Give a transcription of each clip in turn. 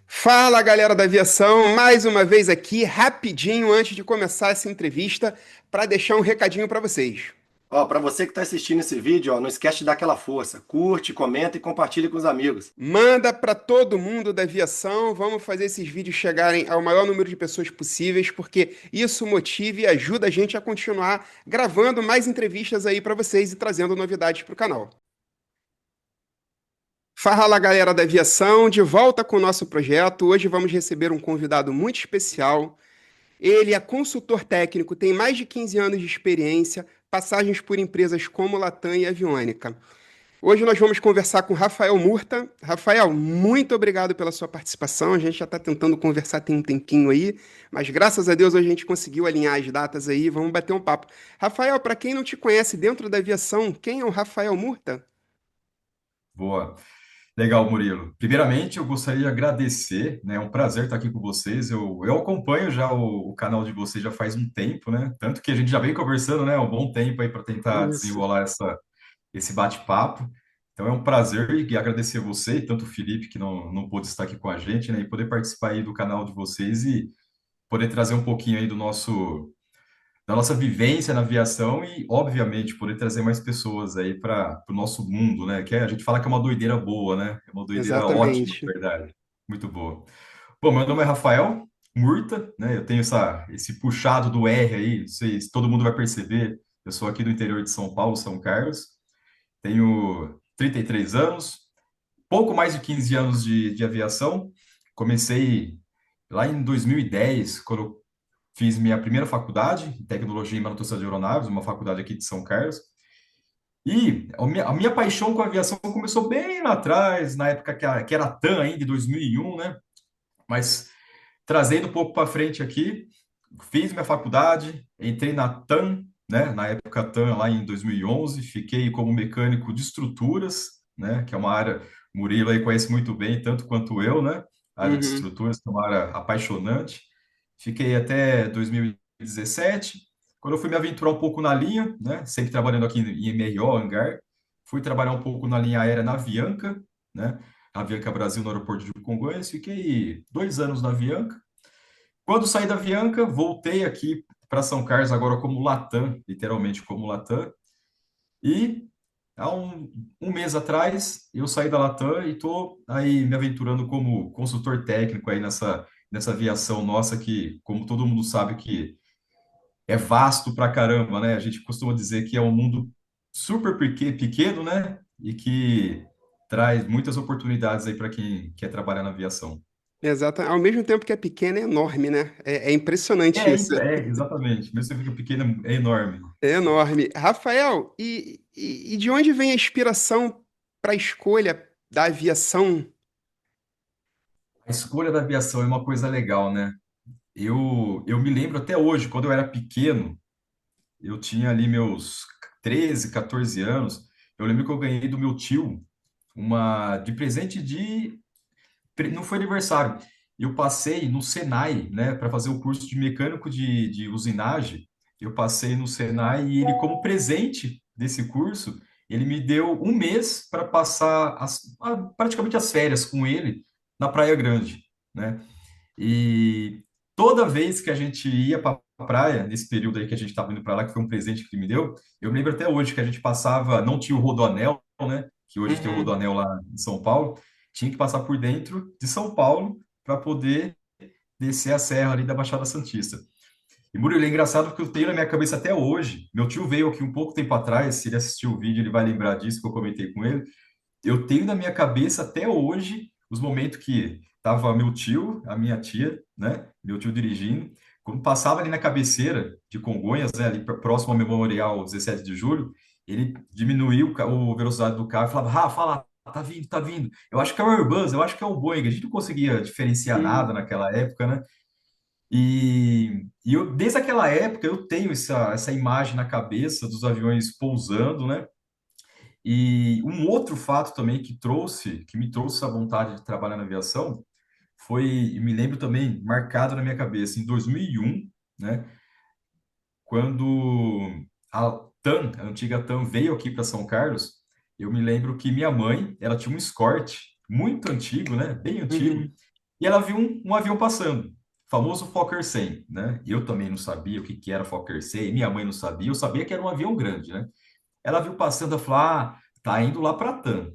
Fala, galera da aviação, mais uma vez aqui, rapidinho antes de começar essa entrevista, para deixar um recadinho para vocês. Ó, para você que está assistindo esse vídeo, ó, não esquece de dar aquela força. Curte, comenta e compartilhe com os amigos. Manda para todo mundo da aviação, vamos fazer esses vídeos chegarem ao maior número de pessoas possíveis, porque isso motiva e ajuda a gente a continuar gravando mais entrevistas aí para vocês e trazendo novidades para o canal. Fala, galera da aviação, de volta com o nosso projeto. Hoje vamos receber um convidado muito especial. Ele é consultor técnico, tem mais de 15 anos de experiência, passagens por empresas como Latam e Aviônica. Hoje nós vamos conversar com Rafael Murta. Rafael, muito obrigado pela sua participação. A gente já está tentando conversar tem um tempinho aí, mas graças a Deus hoje a gente conseguiu alinhar as datas aí. Vamos bater um papo. Rafael, para quem não te conhece dentro da aviação, quem é o Rafael Murta? Boa. Legal, Murilo. Primeiramente, eu gostaria de agradecer, né? É um prazer estar aqui com vocês. Eu acompanho já o canal de vocês já faz um tempo, né? Tanto que a gente já vem conversando, né? Há um bom tempo aí para tentar Isso. desenrolar esse bate-papo. Então é um prazer e agradecer a você e tanto o Felipe, que não pôde estar aqui com a gente, né? E poder participar aí do canal de vocês e poder trazer um pouquinho aí da nossa vivência na aviação e, obviamente, poder trazer mais pessoas aí para o nosso mundo, né? Que a gente fala que é uma doideira boa, né? É uma doideira ótima, Exatamente. na verdade. Muito boa. Bom, meu nome é Rafael Murta, né? Eu tenho esse puxado do R aí, não sei se todo mundo vai perceber. Eu sou aqui do interior de São Paulo, São Carlos. Tenho 33 anos, pouco mais de 15 anos de aviação. Comecei lá em 2010, quando eu fiz minha primeira faculdade, em Tecnologia e Manutenção de Aeronaves, uma faculdade aqui de São Carlos. E a minha paixão com a aviação começou bem lá atrás, na época que era a TAM ainda, de 2001, né? Mas trazendo um pouco para frente aqui, fiz minha faculdade, entrei na TAM, né? Na época TAM, lá em 2011, fiquei como mecânico de estruturas, né? Que é uma área, o Murilo aí conhece muito bem, tanto quanto eu, né? A área de Uhum, estruturas, que é uma área apaixonante. Fiquei até 2017, quando eu fui me aventurar um pouco na linha, né? Sempre trabalhando aqui em MRO, Hangar. Fui trabalhar um pouco na linha aérea na Avianca, né? Avianca Brasil, no aeroporto de Congonhas. Fiquei 2 anos na Avianca. Quando saí da Avianca, voltei aqui para São Carlos, agora como Latam, literalmente como Latam. E há um mês atrás, eu saí da Latam e estou aí me aventurando como consultor técnico aí nessa aviação nossa que, como todo mundo sabe, que é vasto pra caramba, né? A gente costuma dizer que é um mundo super pequeno, né? E que traz muitas oportunidades aí para quem quer trabalhar na aviação. exato. Ao mesmo tempo que é pequeno, é enorme, né? É impressionante É, isso. exatamente. Mesmo você fica pequeno, é enorme. É enorme. Rafael, e de onde vem a inspiração para a escolha da aviação? A escolha da aviação é uma coisa legal, né? Eu me lembro até hoje, quando eu era pequeno, eu tinha ali meus 13, 14 anos, eu lembro que eu ganhei do meu tio de presente não foi aniversário. Eu passei no Senai, né, para fazer o curso de mecânico de usinagem. Eu passei no Senai e ele, como presente desse curso, ele me deu um mês para passar praticamente as férias com ele na Praia Grande, né? E toda vez que a gente ia para a praia, nesse período aí que a gente estava indo para lá, que foi um presente que ele me deu, eu me lembro até hoje que a gente passava, não tinha o Rodoanel, né? Que hoje tem o Uhum. Rodoanel lá em São Paulo, tinha que passar por dentro de São Paulo para poder descer a serra ali da Baixada Santista. E Murilo, é engraçado porque eu tenho na minha cabeça até hoje. Meu tio veio aqui um pouco tempo atrás, se ele assistiu o vídeo, ele vai lembrar disso que eu comentei com ele. Eu tenho na minha cabeça até hoje os momentos que tava meu tio, a minha tia, né? Meu tio dirigindo. Quando passava ali na cabeceira de Congonhas, né? Ali próximo ao Memorial 17 de Julho, ele diminuiu a velocidade do carro e falava: Rafa, lá, tá vindo, tá vindo. Eu acho que é o Airbus, eu acho que é o Boeing. A gente não conseguia diferenciar Hum. nada naquela época, né? E eu, desde aquela época, eu tenho essa imagem na cabeça dos aviões pousando, né? E um outro fato também que me trouxe a vontade de trabalhar na aviação, foi, me lembro também, marcado na minha cabeça, em 2001, né, quando a TAM, a antiga TAM, veio aqui para São Carlos. Eu me lembro que minha mãe, ela tinha um Escort muito antigo, né? Bem antigo. Uhum. E ela viu um avião passando, famoso Fokker 100, né? Eu também não sabia o que que era Fokker 100, minha mãe não sabia, eu sabia que era um avião grande, né? Ela viu passando, ela falou, ah, tá indo lá para TAM.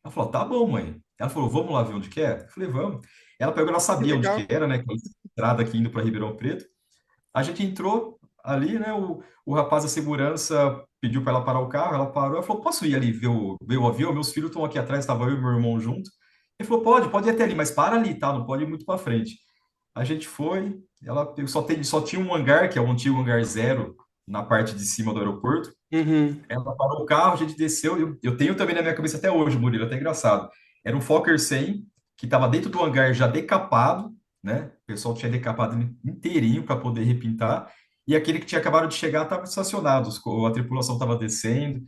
Ela falou, tá bom, mãe. Ela falou, vamos lá ver onde que é? Eu falei, vamos. Ela pegou, ela Que sabia onde legal. que era, né? Que é a estrada aqui indo para Ribeirão Preto. A gente entrou ali, né? O rapaz da segurança pediu para ela parar o carro, ela parou, ela falou, posso ir ali ver o avião? Meus filhos estão aqui atrás, estava eu e meu irmão junto. Ele falou, pode ir até ali, mas para ali, tá? Não pode ir muito para frente. A gente foi, só tinha um hangar, que é o antigo hangar zero, na parte de cima do aeroporto. Uhum. Ela parou o carro, a gente desceu. Eu tenho também na minha cabeça até hoje, Murilo, até engraçado. Era um Fokker 100 que estava dentro do hangar já decapado, né? O pessoal tinha decapado ele inteirinho para poder repintar. E aquele que tinha acabado de chegar estava estacionado, a tripulação estava descendo.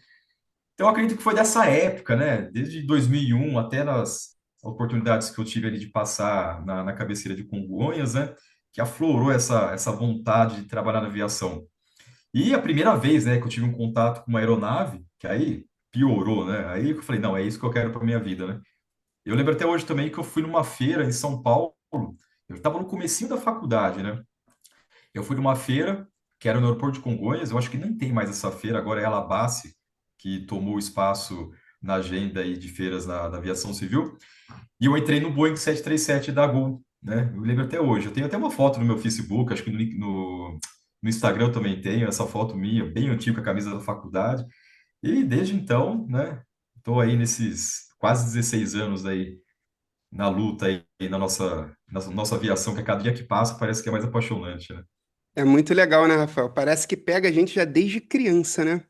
Então, eu acredito que foi dessa época, né? Desde 2001 até nas oportunidades que eu tive ali de passar na cabeceira de Congonhas, né? Que aflorou essa vontade de trabalhar na aviação. E a primeira vez, né, que eu tive um contato com uma aeronave, que aí piorou, né? Aí eu falei, não, é isso que eu quero para minha vida, né? Eu lembro até hoje também que eu fui numa feira em São Paulo. Eu estava no comecinho da faculdade, né? Eu fui numa feira que era no aeroporto de Congonhas. Eu acho que nem tem mais essa feira, agora é a Alabace, que tomou o espaço na agenda aí de feiras da aviação civil. E eu entrei no Boeing 737 da Gol, né? Eu lembro até hoje. Eu tenho até uma foto no meu Facebook, acho que no Instagram eu também tenho essa foto minha, bem antiga, com a camisa da faculdade. E desde então, né? Estou aí nesses quase 16 anos aí na luta aí na nossa aviação, que a cada dia que passa parece que é mais apaixonante, né? É muito legal, né, Rafael? Parece que pega a gente já desde criança, né?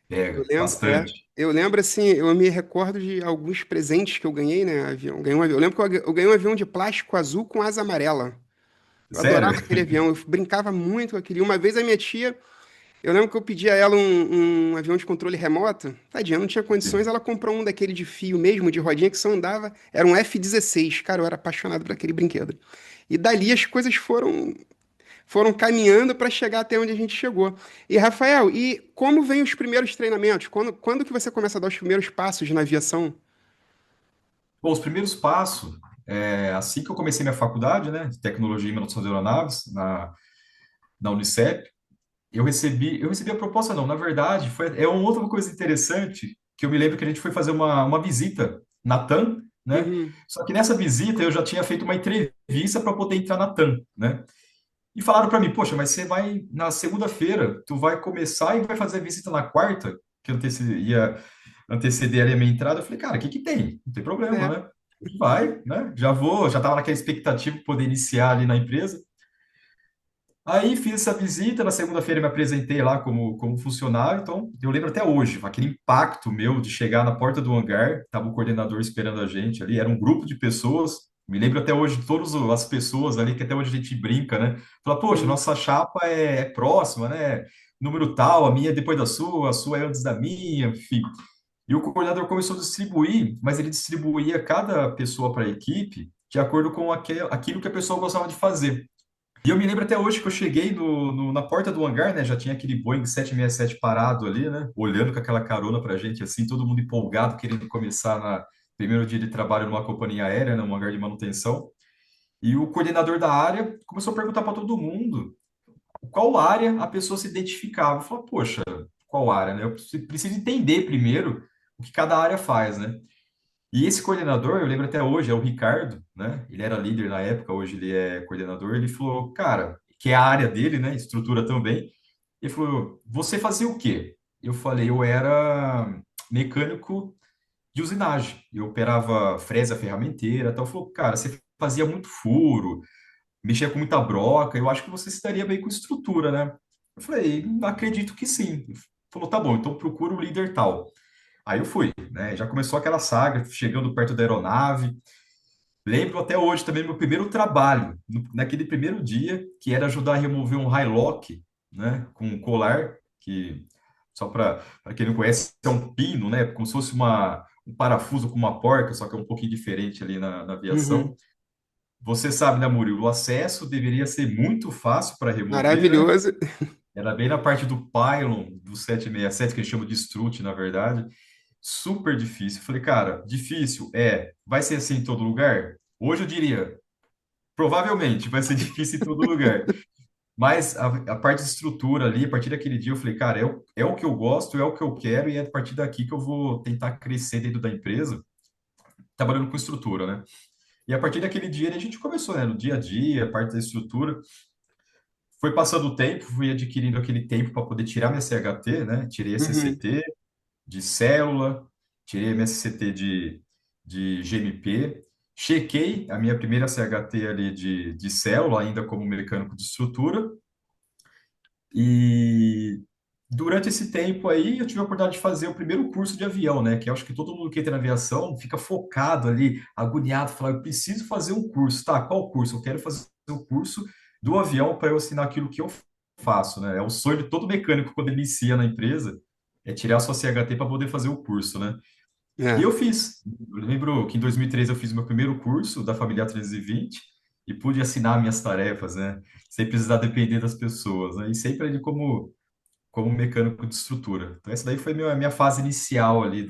Eu Pega lembro, bastante. eu lembro assim, eu me recordo de alguns presentes que eu ganhei, né? Avião, ganhei um avião. Eu lembro que eu ganhei um avião de plástico azul com asa amarela. Eu Sério? adorava aquele avião, eu brincava muito com aquele. Uma vez a minha tia, eu lembro que eu pedi a ela um avião de controle remoto. Tadinha, não tinha condições, Sim. ela comprou um daquele de fio mesmo, de rodinha que só andava. Era um F-16. Cara, eu era apaixonado por aquele brinquedo. E dali as coisas foram caminhando para chegar até onde a gente chegou. E, Rafael, e como vem os primeiros treinamentos? Quando que você começa a dar os primeiros passos na aviação? Bom, os primeiros passos, assim que eu comecei minha faculdade, né, de tecnologia e manutenção de aeronaves, na Unicep, eu recebi a proposta, não, na verdade, é uma outra coisa interessante, que eu me lembro que a gente foi fazer uma visita na TAM, né, Uhum. só que nessa visita eu já tinha feito uma entrevista para poder entrar na TAM, né, e falaram para mim, poxa, mas você vai, na segunda-feira, tu vai começar e vai fazer a visita na quarta, que ia anteceder ali a minha entrada. Eu falei, cara, o que que tem? Não tem problema, É. né? Vai, né? Já estava naquela expectativa de poder iniciar ali na empresa. Aí fiz essa visita, na segunda-feira me apresentei lá como funcionário, então eu lembro até hoje, aquele impacto meu de chegar na porta do hangar, estava o coordenador esperando a gente ali, era um grupo de pessoas, me lembro até hoje de todas as pessoas ali, que até hoje a gente brinca, né? Fala, poxa, Uhum. nossa chapa é próxima, né? Número tal, a minha é depois da sua, a sua é antes da minha, enfim. E o coordenador começou a distribuir, mas ele distribuía cada pessoa para a equipe de acordo com aquilo que a pessoa gostava de fazer. E eu me lembro até hoje que eu cheguei na porta do hangar, né? Já tinha aquele Boeing 767 parado ali, né? Olhando com aquela carona pra gente, assim, todo mundo empolgado, querendo começar na primeiro dia de trabalho numa companhia aérea, né? Um hangar de manutenção. E o coordenador da área começou a perguntar para todo mundo qual área a pessoa se identificava. Eu falei, poxa, qual área, né? Eu preciso entender primeiro o que cada área faz, né? E esse coordenador, eu lembro até hoje, é o Ricardo, né? Ele era líder na época, hoje ele é coordenador. Ele falou, cara, que é a área dele, né? Estrutura também. Ele falou, você fazia o quê? Eu falei, eu era mecânico de usinagem. Eu operava fresa ferramenteira, então falou, cara, você fazia muito furo, mexia com muita broca, eu acho que você se daria bem com estrutura, né? Eu falei, acredito que sim. Ele falou, tá bom, então procura o líder tal. Aí eu fui, né? Já começou aquela saga, chegando perto da aeronave. Lembro até hoje também meu primeiro trabalho, naquele primeiro dia, que era ajudar a remover um high lock, né? Com um colar, que, só para quem não conhece, é um pino, né? Como se fosse um parafuso com uma porca, só que é um pouquinho diferente ali na aviação. Uhum. Você sabe, né, Murilo? O acesso deveria ser muito fácil para remover, né? Maravilhoso. Era bem na parte do pylon do 767, que eles chamam de strut, na verdade. super difícil. Eu falei, cara, difícil vai ser assim em todo lugar? Hoje eu diria, provavelmente vai ser difícil em todo lugar. Mas a parte de estrutura ali, a partir daquele dia, eu falei, cara, é o que eu gosto, é o que eu quero, e é a partir daqui que eu vou tentar crescer dentro da empresa, trabalhando com estrutura, né? E a partir daquele dia a gente começou, né? No dia a dia, a parte da estrutura. Foi passando o tempo, fui adquirindo aquele tempo para poder tirar minha CHT, né? Tirei a Uhum. CCT de célula, tirei a minha CCT de GMP, chequei a minha primeira CHT ali de célula, ainda como mecânico de estrutura, e durante esse tempo aí eu tive a oportunidade de fazer o primeiro curso de avião, né? Que eu acho que todo mundo que entra na aviação fica focado ali, agoniado, fala, eu preciso fazer um curso. Tá, qual curso? Eu quero fazer o curso do avião para eu ensinar aquilo que eu faço, né? É o sonho de todo mecânico quando ele inicia na empresa, é tirar a sua CHT para poder fazer o curso, né? E É. eu fiz. Eu lembro que em 2013 eu fiz meu primeiro curso da Família 320 e pude assinar minhas tarefas, né? Sem precisar depender das pessoas, né? E sempre ali como mecânico de estrutura. Então, essa daí foi minha fase inicial ali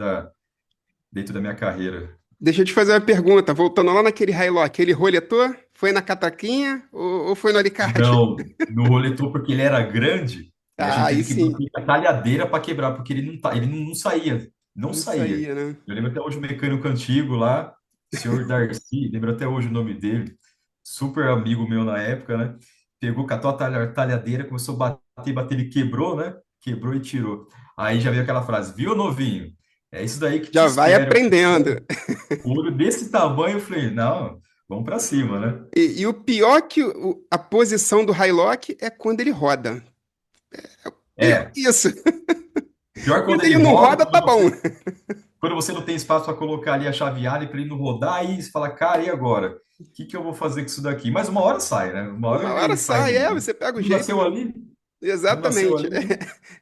dentro da minha carreira. Deixa eu te fazer uma pergunta, voltando lá naquele Hilux, ele roletou? Foi na cataquinha ou foi no alicate? Não, no roletou porque ele era grande e a gente Ah, aí teve que sim, bater a talhadeira para quebrar, porque ele não saía, não não saía. saía, né? Eu lembro até hoje o mecânico antigo lá, senhor Darcy, lembro até hoje o nome dele, super amigo meu na época, né? Pegou, catou a talhadeira, começou a bater, bater, ele quebrou, né? Quebrou e tirou. Aí já veio aquela frase, viu, novinho? É isso daí que te Já vai espera. aprendendo. O olho desse tamanho, eu falei, não, vamos para cima, né? E o pior que a posição do Hilux é quando ele roda. Pior É, que isso. pior quando Quando ele ele não roda, roda, tá bom. quando você não tem espaço para colocar ali a chaveada para ele não rodar, aí você fala, cara, e agora? O que eu vou fazer com isso daqui? Mas uma hora sai, né? Uma hora Uma hora ele sai sai, mesmo, né? você pega o Não jeito, nasceu né? ali, não nasceu Exatamente. ali.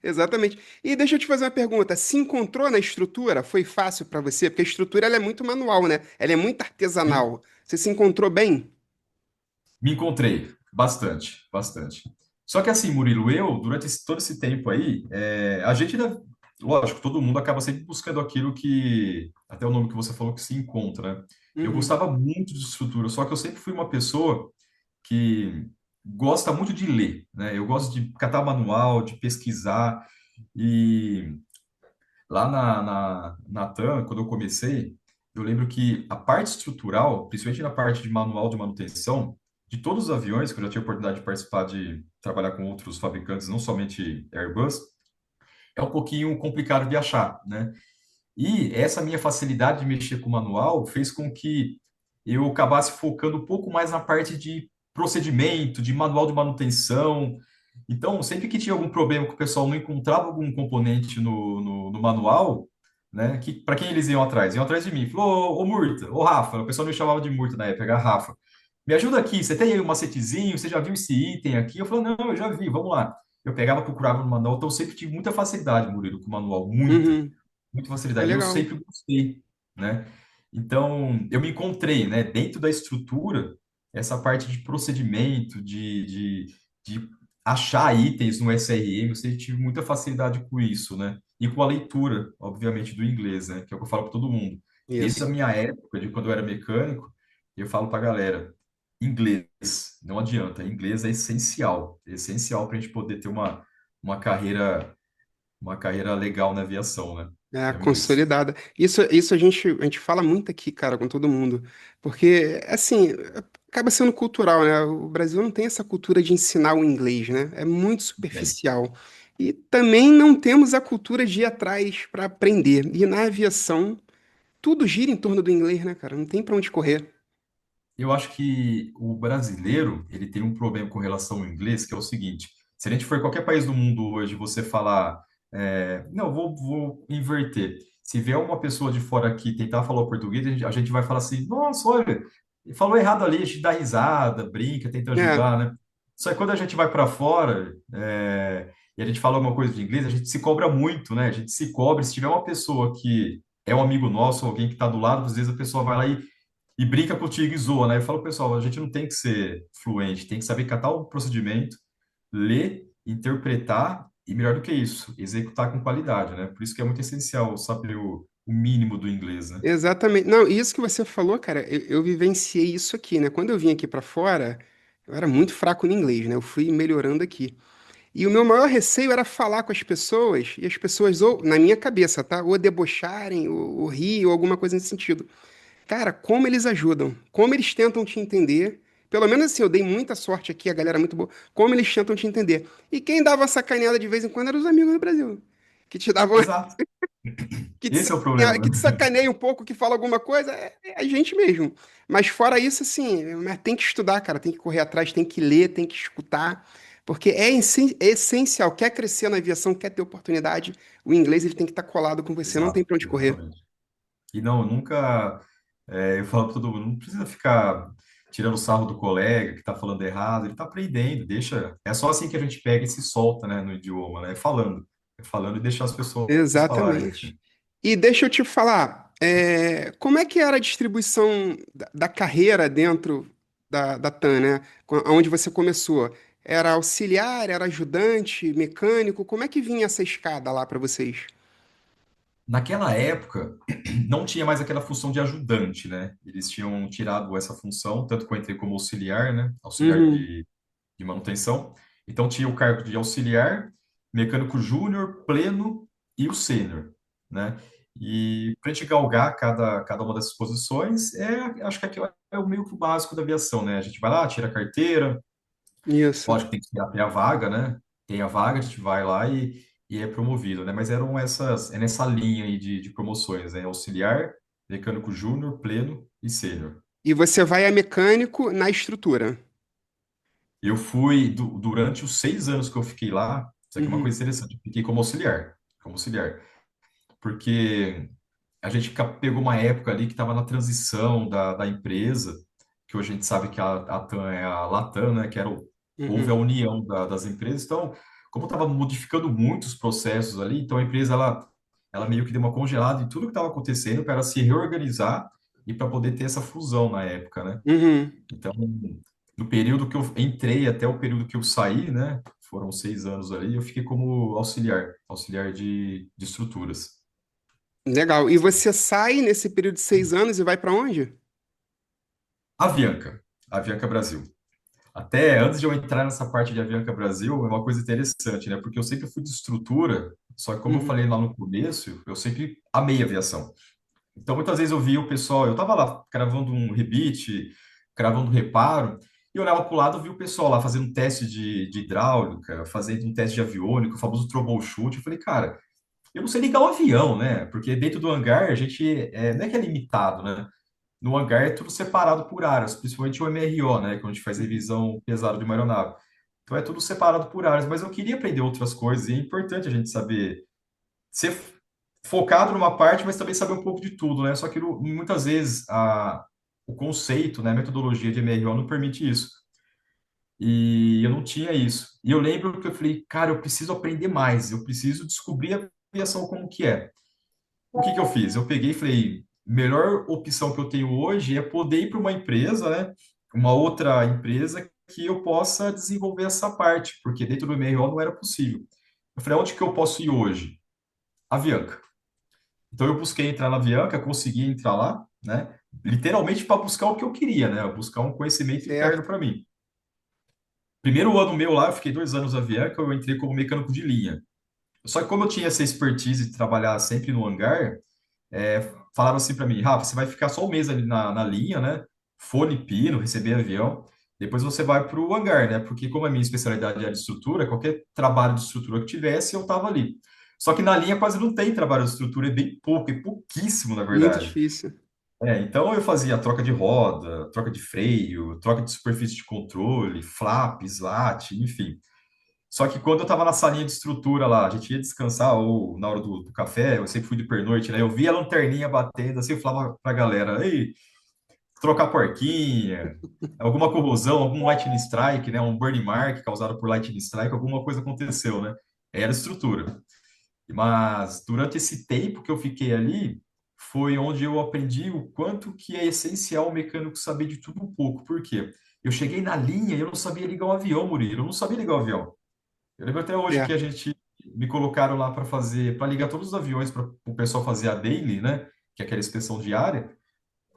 Exatamente. E deixa eu te fazer uma pergunta. Se encontrou na estrutura? Foi fácil para você? Porque a estrutura ela é muito manual, né? Ela é muito Me, artesanal. Você se encontrou bem? me encontrei, bastante, bastante. Só que assim, Murilo, durante todo esse tempo aí, a gente, né, lógico, todo mundo acaba sempre buscando aquilo que, até o nome que você falou, que se encontra, né? Eu Uhum. gostava muito de estrutura, só que eu sempre fui uma pessoa que gosta muito de ler, né? Eu gosto de catar manual, de pesquisar. E lá na TAM, quando eu comecei, eu lembro que a parte estrutural, principalmente na parte de manual de manutenção, de todos os aviões, que eu já tive a oportunidade de participar de trabalhar com outros fabricantes, não somente Airbus, é um pouquinho complicado de achar, né? E essa minha facilidade de mexer com o manual fez com que eu acabasse focando um pouco mais na parte de procedimento, de manual de manutenção. Então, sempre que tinha algum problema que o pessoal não encontrava algum componente no manual, né? Que, para quem eles iam atrás? Iam atrás de mim. Falou, ô Murta, ô Rafa, o pessoal me chamava de Murta na época, era Rafa. Me ajuda aqui, você tem aí um macetezinho? Você já viu esse item aqui? Eu falei, não, eu já vi, vamos lá. Eu pegava, procurava no manual, então eu sempre tive muita facilidade, Murilo, com o manual, Uhum. muita Foi facilidade. Eu legal. sempre gostei, né? Então, eu me encontrei, né, dentro da estrutura, essa parte de procedimento, de achar itens no SRM, eu sempre tive muita facilidade com isso, né? E com a leitura, obviamente, do inglês, né? Que é o que eu falo para todo mundo. Desde a Isso. minha época, de quando eu era mecânico, eu falo para a galera, inglês, não adianta, inglês é essencial para a gente poder ter uma carreira uma carreira legal na aviação, né? É, É muito isso. consolidada. Isso a gente fala muito aqui, cara, com todo mundo. Porque, assim, acaba sendo cultural, né? O Brasil não tem essa cultura de ensinar o inglês, né? É muito Bem, superficial. E também não temos a cultura de ir atrás para aprender. E na aviação, tudo gira em torno do inglês, né, cara? Não tem para onde correr. eu acho que o brasileiro, ele tem um problema com relação ao inglês, que é o seguinte, se a gente for em qualquer país do mundo hoje, você falar, não, vou inverter. Se vier uma pessoa de fora aqui tentar falar o português, a gente vai falar assim, nossa, olha, ele falou errado ali, a gente dá risada, brinca, tenta É, ajudar, né? Só que quando a gente vai para fora, e a gente fala uma coisa de inglês, a gente se cobra muito, né? A gente se cobra, se tiver uma pessoa que é um amigo nosso, alguém que está do lado, às vezes a pessoa vai lá e brinca contigo e zoa, né? Eu falo, pessoal, a gente não tem que ser fluente, tem que saber catar o procedimento, ler, interpretar e, melhor do que isso, executar com qualidade, né? Por isso que é muito essencial saber o mínimo do inglês, né? Exatamente. Não, isso que você falou, cara, eu vivenciei isso aqui, né? Quando eu vim aqui pra fora, eu era muito fraco no inglês, né? Eu fui melhorando aqui. E o meu maior receio era falar com as pessoas, e as pessoas, ou, na minha cabeça, tá? Ou debocharem, ou rir, ou alguma coisa nesse sentido. Cara, como eles ajudam, como eles tentam te entender. Pelo menos assim, eu dei muita sorte aqui, a galera é muito boa. Como eles tentam te entender. E quem dava uma sacaneada de vez em quando eram os amigos do Brasil. Que te davam, Exato. Esse é o problema, que te né? sacaneia um pouco, que fala alguma coisa, é a gente mesmo. Mas fora isso, assim, mas tem que estudar, cara, tem que correr atrás, tem que ler, tem que escutar. Porque é essencial. Quer crescer na aviação, quer ter oportunidade, o inglês ele tem que estar colado com você, não tem Exato, pra onde correr. exatamente. E não, nunca. Eu falo para todo mundo, não precisa ficar tirando sarro do colega que está falando errado, ele está aprendendo, deixa. É só assim que a gente pega e se solta, né, no idioma, né? É falando e deixar as pessoas falarem. Exatamente. E deixa eu te falar, como é que era a distribuição da carreira dentro da TAM, né? Onde você começou? Era auxiliar, era ajudante, mecânico? Como é que vinha essa escada lá para vocês? Naquela época, não tinha mais aquela função de ajudante, né? Eles tinham tirado essa função, tanto que eu entrei como auxiliar, né? Auxiliar Uhum, de manutenção. Então tinha o cargo de auxiliar, mecânico júnior, pleno e o sênior, né? E para a gente galgar cada uma dessas posições, acho que aquilo é o meio que o básico da aviação, né? A gente vai lá, tira a carteira, isso. lógico que tem que ter a vaga, né? Tem a vaga, a gente vai lá e é promovido, né? Mas é nessa linha aí de promoções, né? Auxiliar, mecânico júnior, pleno e sênior. E você vai a mecânico na estrutura. Eu fui, durante os 6 anos que eu fiquei lá, isso aqui é uma Uhum, coisa interessante, eu fiquei como auxiliar, porque a gente pegou uma época ali que estava na transição da empresa, que hoje a gente sabe que a TAM é a Latam, né, houve a uhum, união das empresas, então, como estava modificando muitos processos ali, então a empresa, ela meio que deu uma congelada em tudo que estava acontecendo para ela se reorganizar e para poder ter essa fusão na época, né? uhum. Então, do período que eu entrei até o período que eu saí, né? Foram 6 anos ali, eu fiquei como auxiliar de estruturas. Legal. E você sai nesse período de 6 anos e vai para onde? Avianca, Avianca Brasil. Até antes de eu entrar nessa parte de Avianca Brasil, é uma coisa interessante, né? Porque eu sempre fui de estrutura, só que como eu Uhum, falei lá no começo, eu sempre amei aviação. Então, muitas vezes eu via o pessoal, eu estava lá cravando um rebite, cravando um reparo, e eu olhava para o lado e via o pessoal lá fazendo um teste de hidráulica, fazendo um teste de aviônica, o famoso troubleshoot. Eu falei, cara, eu não sei ligar o avião, né? Porque dentro do hangar a gente não é que é limitado, né? No hangar é tudo separado por áreas, principalmente o MRO, né? Quando a gente faz uhum. revisão pesada de uma aeronave. Então é tudo separado por áreas, mas eu queria aprender outras coisas e é importante a gente saber ser focado numa parte, mas também saber um pouco de tudo, né? Só que muitas vezes o conceito, né, a metodologia de MRO não permite isso. E eu não tinha isso. E eu lembro que eu falei, cara, eu preciso aprender mais, eu preciso descobrir a aviação como que é. O que que eu fiz? Eu peguei e falei, melhor opção que eu tenho hoje é poder ir para uma empresa, né? Uma outra empresa que eu possa desenvolver essa parte, porque dentro do MRO não era possível. Eu falei, onde que eu posso ir hoje? Avianca. Então eu busquei entrar na Avianca, consegui entrar lá, né? Literalmente para buscar o que eu queria, né? Buscar um conhecimento interno Certo. para mim. Primeiro ano meu lá, eu fiquei 2 anos na Avianca, eu entrei como mecânico de linha. Só que como eu tinha essa expertise de trabalhar sempre no hangar, falaram assim para mim, Rafa, você vai ficar só um mês ali na linha, né? Fone pino, receber avião. Depois você vai para o hangar, né? Porque como a minha especialidade era de estrutura, qualquer trabalho de estrutura que tivesse, eu estava ali. Só que na linha quase não tem trabalho de estrutura, é bem pouco, é pouquíssimo, na Muito verdade. difícil. Então eu fazia troca de roda, troca de freio, troca de superfície de controle, flap, slat, enfim. Só que quando eu estava na salinha de estrutura lá, a gente ia descansar, ou na hora do café, eu sempre fui de pernoite, né? Eu via a lanterninha batendo, assim, eu falava pra galera, ei, trocar porquinha, alguma corrosão, algum lightning strike, né? Um burn mark causado por lightning strike, alguma coisa aconteceu, né? Era estrutura. Mas durante esse tempo que eu fiquei ali, foi onde eu aprendi o quanto que é essencial o mecânico saber de tudo um pouco. Por quê? Eu cheguei na linha e eu não sabia ligar o avião, Murilo. Eu não sabia ligar o avião. Eu lembro até hoje que a Certo. gente me colocaram lá para fazer, para ligar todos os aviões para o pessoal fazer a daily, né? Que é aquela inspeção diária.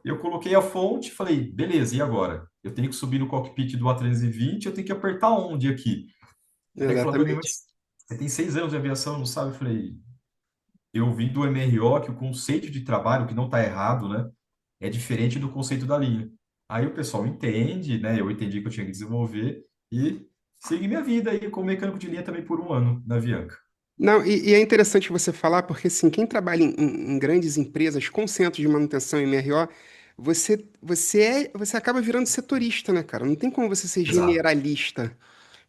Eu coloquei a fonte, falei, beleza, e agora? Eu tenho que subir no cockpit do A320, eu tenho que apertar onde aqui? Aí ele falou para mim, Exatamente. mas você tem 6 anos de aviação, não sabe? Eu falei, eu vim do MRO, que o conceito de trabalho, que não está errado, né? É diferente do conceito da linha. Aí o pessoal entende, né? Eu entendi que eu tinha que desenvolver e segui minha vida aí como mecânico de linha também por um ano na Avianca. Não, e é interessante você falar, porque assim, quem trabalha em grandes empresas com centros de manutenção em MRO, você acaba virando setorista, né, cara? Não tem como você ser Exato, generalista.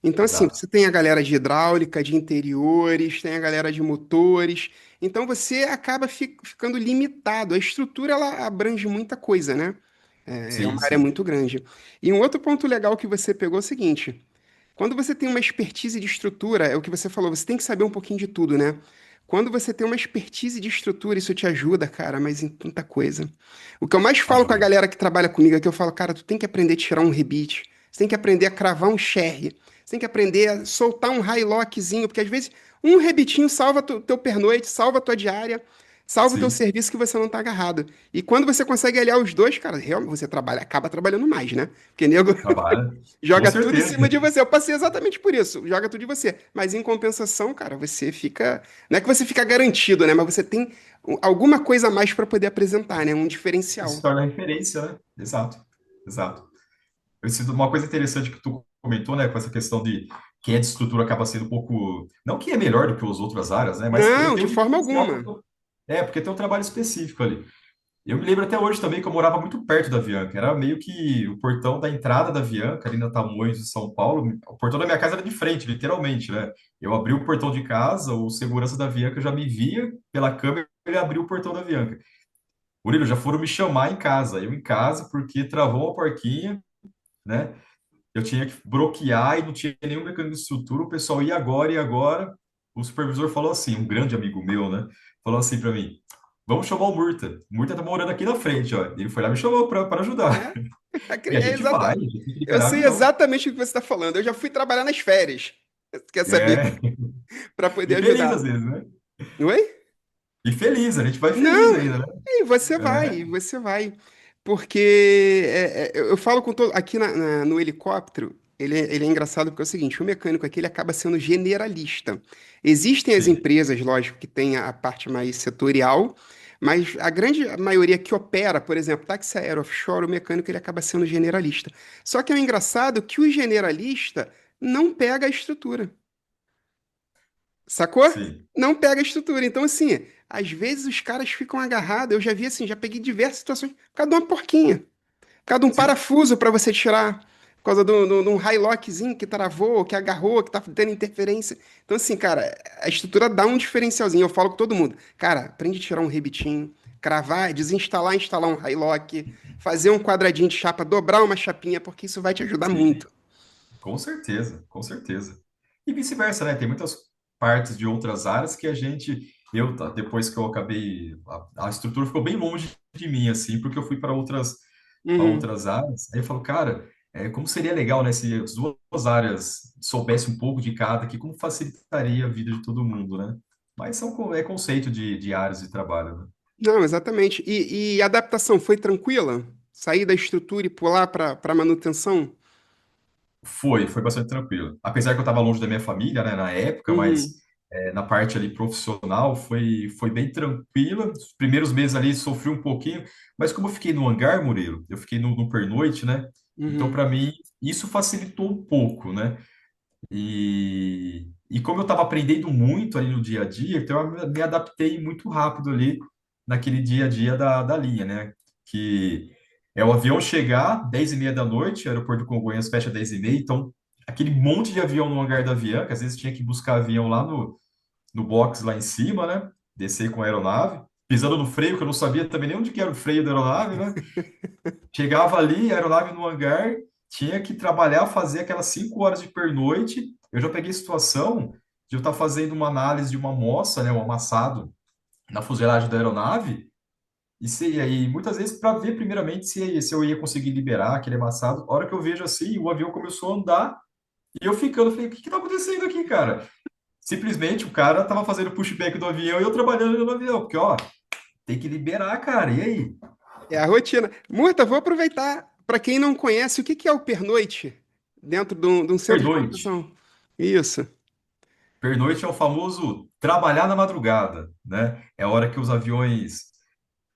Então, assim, exato. você tem a galera de hidráulica, de interiores, tem a galera de motores. Então, você acaba ficando limitado. A estrutura, ela abrange muita coisa, né? É Sim, uma área sim. muito grande. E um outro ponto legal que você pegou é o seguinte: quando você tem uma expertise de estrutura, é o que você falou, você tem que saber um pouquinho de tudo, né? Quando você tem uma expertise de estrutura, isso te ajuda, cara, mas em tanta coisa. O que eu mais falo com a Ajuda. galera que trabalha comigo é que eu falo, cara, tu tem que aprender a tirar um rebite, você tem que aprender a cravar um sherry, você tem que aprender a soltar um high lockzinho, porque às vezes um rebitinho salva teu pernoite, salva tua diária, salva o teu Sim. serviço que você não tá agarrado. E quando você consegue aliar os dois, cara, realmente você trabalha, acaba trabalhando mais, né? Porque nego Trabalha. Com joga tudo em certeza. cima de você. Eu passei exatamente por isso. Joga tudo de você. Mas em compensação, cara, você fica. Não é que você fica garantido, né? Mas você tem alguma coisa a mais para poder apresentar, né? Um Se diferencial. torna referência, né? Exato, exato. Eu sinto uma coisa interessante que tu comentou, né, com essa questão de quem é de estrutura acaba sendo um pouco, não que é melhor do que as outras áreas, né, mas Não, tem de um forma diferencial alguma. porque tem um trabalho específico ali. Eu me lembro até hoje também que eu morava muito perto da Avianca, era meio que o portão da entrada da Avianca, ali na Tamoios, de São Paulo, o portão da minha casa era de frente, literalmente, né? Eu abri o portão de casa, o segurança da Avianca já me via pela câmera e abriu o portão da Avianca. Murilo, já foram me chamar em casa, eu em casa, porque travou uma porquinha, né? Eu tinha que bloquear e não tinha nenhum mecanismo de estrutura. O pessoal ia agora e agora. O supervisor falou assim, um grande amigo meu, né? Falou assim para mim: vamos chamar o Murta. O Murta tá morando aqui na frente, ó. Ele foi lá e me chamou para ajudar. É, E a é gente vai, exata. a gente tem que Eu liberar sei avião. exatamente o que você está falando. Eu já fui trabalhar nas férias. Quer saber? É. Para E poder feliz ajudar. às vezes, né? Oi? E feliz, a gente vai feliz Não, ainda, né? e você vai, É, você vai. Porque eu falo com todo. Aqui no helicóptero, ele é engraçado porque é o seguinte: o mecânico aqui ele acaba sendo generalista. Existem as sim, empresas, lógico, que tem a parte mais setorial, mas a grande maioria que opera, por exemplo, táxi aéreo offshore, o mecânico ele acaba sendo generalista. Só que é engraçado que o generalista não pega a estrutura. Sacou? sim, Não pega a estrutura. Então, assim, às vezes os caras ficam agarrados. Eu já vi assim, já peguei diversas situações por causa de uma porquinha, por causa de um sim, parafuso para você tirar, por causa de um high lockzinho que travou, que agarrou, que tá tendo interferência. Então, assim, cara, a estrutura dá um diferencialzinho. Eu falo com todo mundo, cara, aprende a tirar um rebitinho, cravar, desinstalar, instalar um high lock, fazer um quadradinho de chapa, dobrar uma chapinha, porque isso vai te ajudar sim. muito. Com certeza, com certeza. E vice-versa, né? Tem muitas partes de outras áreas que a gente, depois que eu acabei, a estrutura ficou bem longe de mim, assim, porque eu fui para Uhum. outras áreas. Aí eu falo, cara, como seria legal, né, se as duas áreas soubessem um pouco de cada aqui, como facilitaria a vida de todo mundo, né? Mas é conceito de áreas de trabalho, né? Não, exatamente. E a adaptação foi tranquila? Sair da estrutura e pular para manutenção? Foi bastante tranquilo. Apesar que eu estava longe da minha família, né, na época, mas Uhum, na parte ali profissional foi bem tranquila. Os primeiros meses ali sofri um pouquinho, mas como eu fiquei no hangar, Murilo, eu fiquei no pernoite, né? Então, uhum. para mim, isso facilitou um pouco, né? E como eu estava aprendendo muito ali no dia a dia, então eu me adaptei muito rápido ali naquele dia a dia da linha, né? Que é o avião chegar 10h30 da noite, o aeroporto de Congonhas fecha 10h30, então aquele monte de avião no hangar da avião, que às vezes tinha que buscar avião lá no box lá em cima, né? Descer com a aeronave, pisando no freio, que eu não sabia também nem onde que era o freio da aeronave, né? Chegava ali, aeronave no hangar, tinha que trabalhar, fazer aquelas 5 horas de pernoite. Eu já peguei situação de eu estar fazendo uma análise de uma moça, né, um amassado na fuselagem da aeronave, e aí muitas vezes para ver primeiramente se eu ia conseguir liberar aquele amassado. A hora que eu vejo assim, o avião começou a andar e eu ficando, falei, o que está acontecendo aqui, cara? Simplesmente o cara tava fazendo pushback do avião e eu trabalhando no avião, porque, ó, tem que liberar, cara. E aí? É a rotina. Murta, vou aproveitar. Para quem não conhece, o que que é o pernoite dentro de um centro de Pernoite. manutenção? Isso. Pernoite é o famoso trabalhar na madrugada, né? É a hora que os aviões,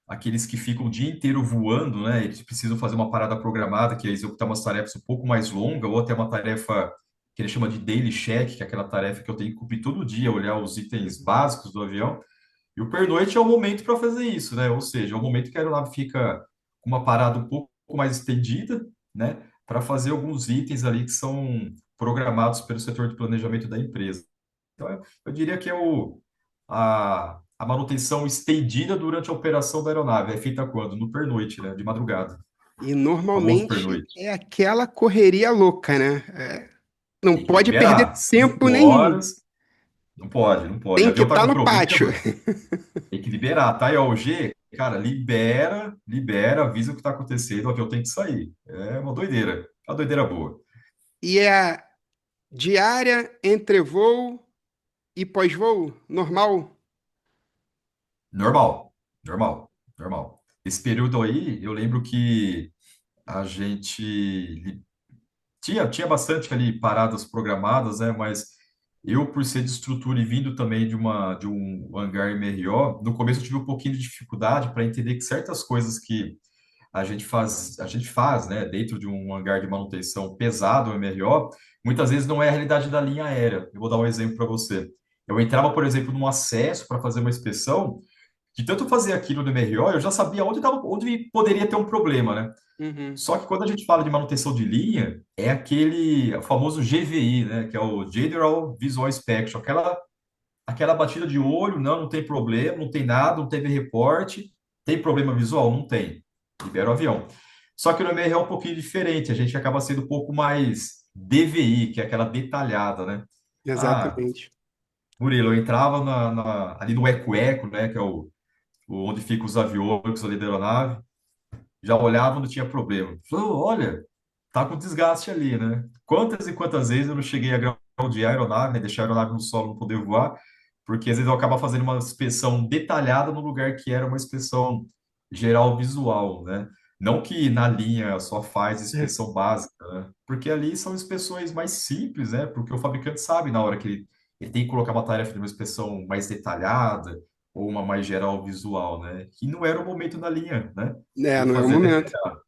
aqueles que ficam o dia inteiro voando, né? Eles precisam fazer uma parada programada, que é executar umas tarefas um pouco mais longas, ou até uma tarefa que ele chama de daily check, que é aquela tarefa que eu tenho que cumprir todo dia, olhar os itens básicos do avião. E o pernoite é o momento para fazer isso, né? Ou seja, é o momento que a aeronave fica com uma parada um pouco mais estendida, né? Para fazer alguns itens ali que são programados pelo setor de planejamento da empresa. Então, eu diria que é a manutenção estendida durante a operação da aeronave. É feita quando? No pernoite, né? De madrugada. E O famoso normalmente pernoite. é aquela correria louca, né? Não Tem que pode perder liberar. tempo cinco nenhum. horas. Não pode, não pode. O Tem que avião tá estar com no pátio. problema. Tem que liberar, tá? E ó, o G, cara, libera, libera, avisa o que está acontecendo, o avião tem que sair. É uma doideira boa. E é a diária entre voo e pós-voo? Normal? Normal, normal, normal. Esse período aí, eu lembro que a gente tinha bastante ali paradas programadas, né? Mas eu, por ser de estrutura e vindo também de um hangar MRO, no começo eu tive um pouquinho de dificuldade para entender que certas coisas que a gente faz, né, dentro de um hangar de manutenção pesado, o MRO, muitas vezes não é a realidade da linha aérea. Eu vou dar um exemplo para você. Eu entrava, por exemplo, num acesso para fazer uma inspeção, de tanto fazer aquilo no MRO, eu já sabia onde poderia ter um problema, né? Uhum. Só que quando a gente fala de manutenção de linha, é aquele famoso GVI, né, que é o General Visual Inspection, aquela batida de olho, não tem problema, não tem nada, não teve reporte, tem problema visual? Não tem. Libera o avião. Só que no MR é um pouquinho diferente, a gente acaba sendo um pouco mais DVI, que é aquela detalhada, né? Ah, Exatamente. Murilo, eu entrava ali no Eco-Eco, né, que é onde ficam os aviônicos ali da aeronave, já olhava onde tinha problema. Falou, olha, tá com desgaste ali, né? Quantas e quantas vezes eu não cheguei a groundear a aeronave, né? Deixar a aeronave no solo, não poder voar, porque às vezes eu acaba fazendo uma inspeção detalhada no lugar que era uma inspeção geral visual, né? Não que na linha só faz É. inspeção básica, né? Porque ali são inspeções mais simples, né? Porque o fabricante sabe na hora que ele tem que colocar uma tarefa de uma inspeção mais detalhada ou uma mais geral visual, né? Que não era o momento na linha, né? É, De não é o fazer momento. detalhado.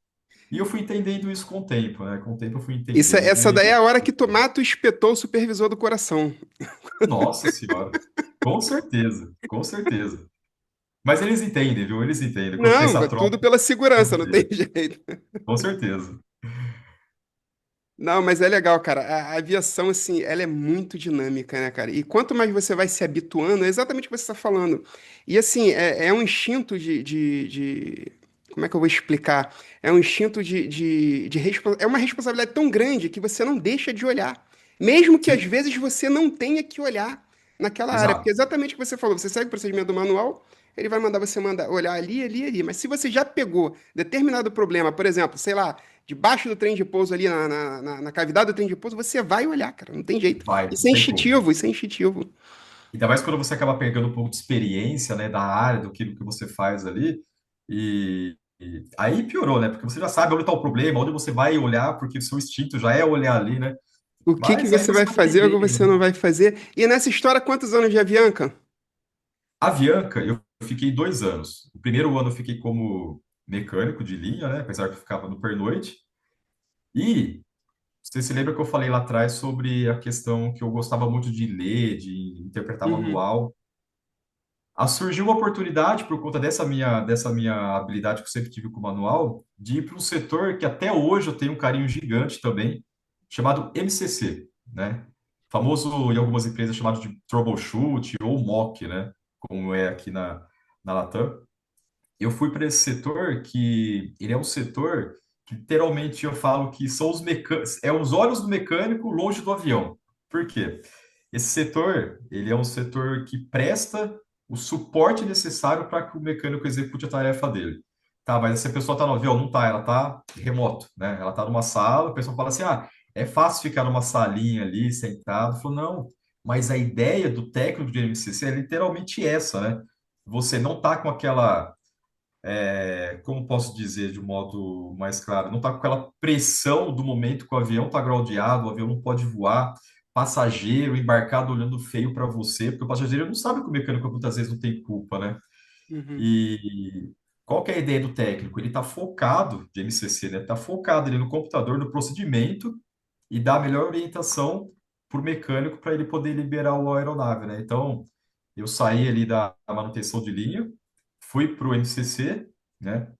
E eu fui entendendo isso com o tempo, né? Com o tempo eu fui Isso, entendendo. essa daí é a hora que Tomato espetou o supervisor do coração. Nossa Senhora, com certeza, com certeza. Mas eles entendem, viu? Eles entendem. Quando tem Não, essa é tudo troca, pela segurança, eles não tem entendem. jeito. Com certeza. Não, mas é legal, cara. A aviação, assim, ela é muito dinâmica, né, cara? E quanto mais você vai se habituando, é exatamente o que você está falando. E, assim, é um instinto Como é que eu vou explicar? É um instinto É uma responsabilidade tão grande que você não deixa de olhar. Mesmo que, às Sim, vezes, você não tenha que olhar naquela área. Porque é exato. exatamente o que você falou. Você segue o procedimento do manual, ele vai mandar você olhar ali, ali, ali. Mas se você já pegou determinado problema, por exemplo, sei lá, debaixo do trem de pouso ali, na cavidade do trem de pouso, você vai olhar, cara, não tem jeito. Vai, Isso não é tem como. instintivo, isso é instintivo. Ainda mais quando você acaba pegando um pouco de experiência, né, da área, do que você faz ali. E aí piorou, né? Porque você já sabe onde está o problema, onde você vai olhar, porque o seu instinto já é olhar ali, né? O que que Mas aí você você vai vai fazer ou o que entendendo, você né? não vai fazer. E nessa história, quantos anos de Avianca? A Avianca, eu fiquei 2 anos. O primeiro ano eu fiquei como mecânico de linha, né? Apesar que eu ficava no pernoite. E você se lembra que eu falei lá atrás sobre a questão que eu gostava muito de ler, de interpretar Uhum, manual. Surgiu uma oportunidade, por conta dessa minha habilidade que eu sempre tive com o manual, de ir para um setor que até hoje eu tenho um carinho gigante também, chamado MCC, né? Famoso em algumas empresas chamado de troubleshoot ou mock, né? Como é aqui na Latam. Eu fui para esse setor que ele é um setor que literalmente eu falo que são os olhos do mecânico longe do avião. Por quê? Esse setor, ele é um setor que presta o suporte necessário para que o mecânico execute a tarefa dele. Tá, mas se a pessoa está no avião, não está, ela está remoto, né? Ela está numa sala, a pessoa fala assim, ah, é fácil ficar numa salinha ali, sentado. Falou, não, mas a ideia do técnico de MCC é literalmente essa, né? Você não tá com aquela, como posso dizer de um modo mais claro, não tá com aquela pressão do momento que o avião tá graudeado, o avião não pode voar, passageiro embarcado olhando feio para você, porque o passageiro não sabe que o mecânico muitas vezes não tem culpa, né? Uhum. E qual que é a ideia do técnico? Ele está focado, de MCC, né? Está focado ali no computador, no procedimento e dar a melhor orientação para o mecânico para ele poder liberar a aeronave, né? Então, eu saí ali da manutenção de linha, fui para o MCC, né?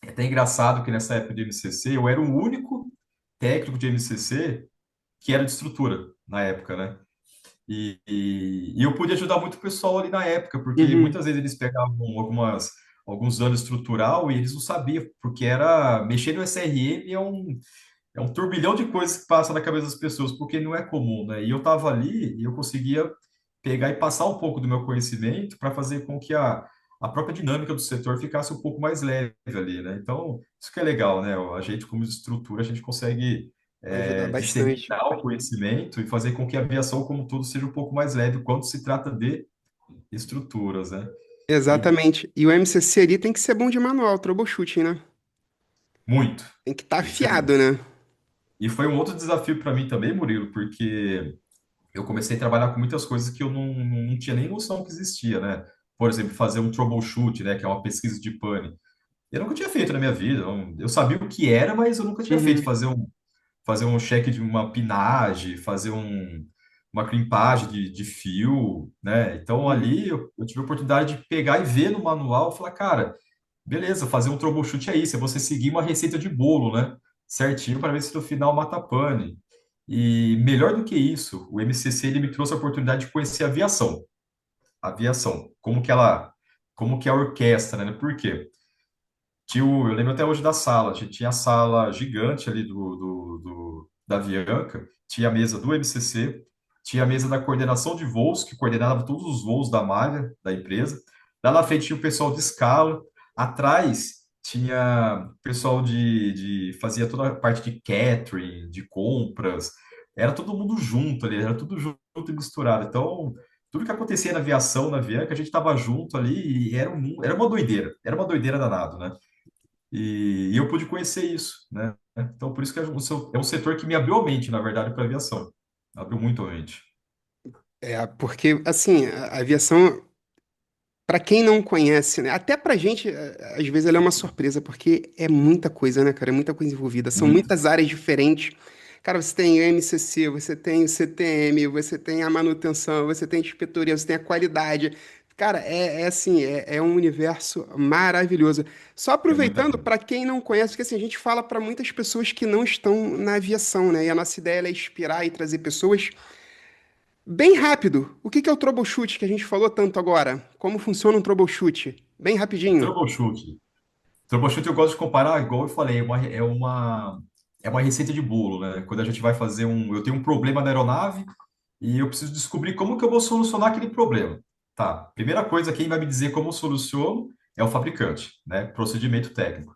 É até engraçado que nessa época de MCC eu era o único técnico de MCC que era de estrutura na época, né? E eu pude ajudar muito o pessoal ali na época, porque Uhum. muitas vezes eles pegavam alguns danos estrutural e eles não sabiam, porque era mexer no SRM é um turbilhão de coisas que passa na cabeça das pessoas, porque não é comum, né? E eu estava ali e eu conseguia pegar e passar um pouco do meu conhecimento para fazer com que a própria dinâmica do setor ficasse um pouco mais leve ali, né? Então, isso que é legal, né? A gente, como estrutura, a gente consegue Ajudar bastante. disseminar o conhecimento e fazer com que a aviação, como um todo, seja um pouco mais leve quando se trata de estruturas, né? E Exatamente. E o MCC ali tem que ser bom de manual, troubleshooting, né? muito, Tem que estar tem que ser afiado, muito. né? E foi um outro desafio para mim também, Murilo, porque eu comecei a trabalhar com muitas coisas que eu não tinha nem noção que existia, né? Por exemplo, fazer um troubleshoot, né, que é uma pesquisa de pane. Eu nunca tinha feito na minha vida. Eu sabia o que era, mas eu nunca tinha feito Uhum. fazer um check de uma pinagem, fazer uma crimpagem de fio, né? Então Uhum. ali eu tive a oportunidade de pegar e ver no manual e falar, cara, beleza, fazer um troubleshoot é isso, é você seguir uma receita de bolo, né? Certinho para ver se no final mata pane. E melhor do que isso, o MCC ele me trouxe a oportunidade de conhecer a aviação. A aviação, como que é a orquestra, né? Por quê? Eu lembro até hoje da sala. A gente tinha a sala gigante ali da Avianca, tinha a mesa do MCC, tinha a mesa da coordenação de voos, que coordenava todos os voos da malha da empresa. Lá na frente tinha o pessoal de escala, atrás tinha o pessoal fazia toda a parte de catering, de compras. Era todo mundo junto ali, era tudo junto e misturado. Então, tudo que acontecia na aviação, na Avianca, a gente estava junto ali e era uma doideira danado, né? E eu pude conhecer isso, né? Então, por isso que é um setor que me abriu a mente, na verdade, para a aviação. Abriu muito a mente. É, porque, assim, a aviação, para quem não conhece, né? Até pra gente, às vezes ela é uma surpresa, porque é muita coisa, né, cara? É muita coisa envolvida. São Muito. muitas áreas diferentes. Cara, você tem o MCC, você tem o CTM, você tem a manutenção, você tem a inspetoria, você tem a qualidade. Cara, é assim, é um universo maravilhoso. Só É muita aproveitando, coisa. para quem não conhece, porque assim, a gente fala para muitas pessoas que não estão na aviação, né? E a nossa ideia é inspirar e trazer pessoas bem rápido. O que que é o troubleshoot que a gente falou tanto agora? Como funciona um troubleshoot? Bem rapidinho. Troubleshoot. Troubleshoot eu gosto de comparar, igual eu falei, é uma receita de bolo, né? Quando a gente vai fazer eu tenho um problema na aeronave e eu preciso descobrir como que eu vou solucionar aquele problema. Tá, primeira coisa, quem vai me dizer como eu soluciono é o fabricante, né? Procedimento técnico.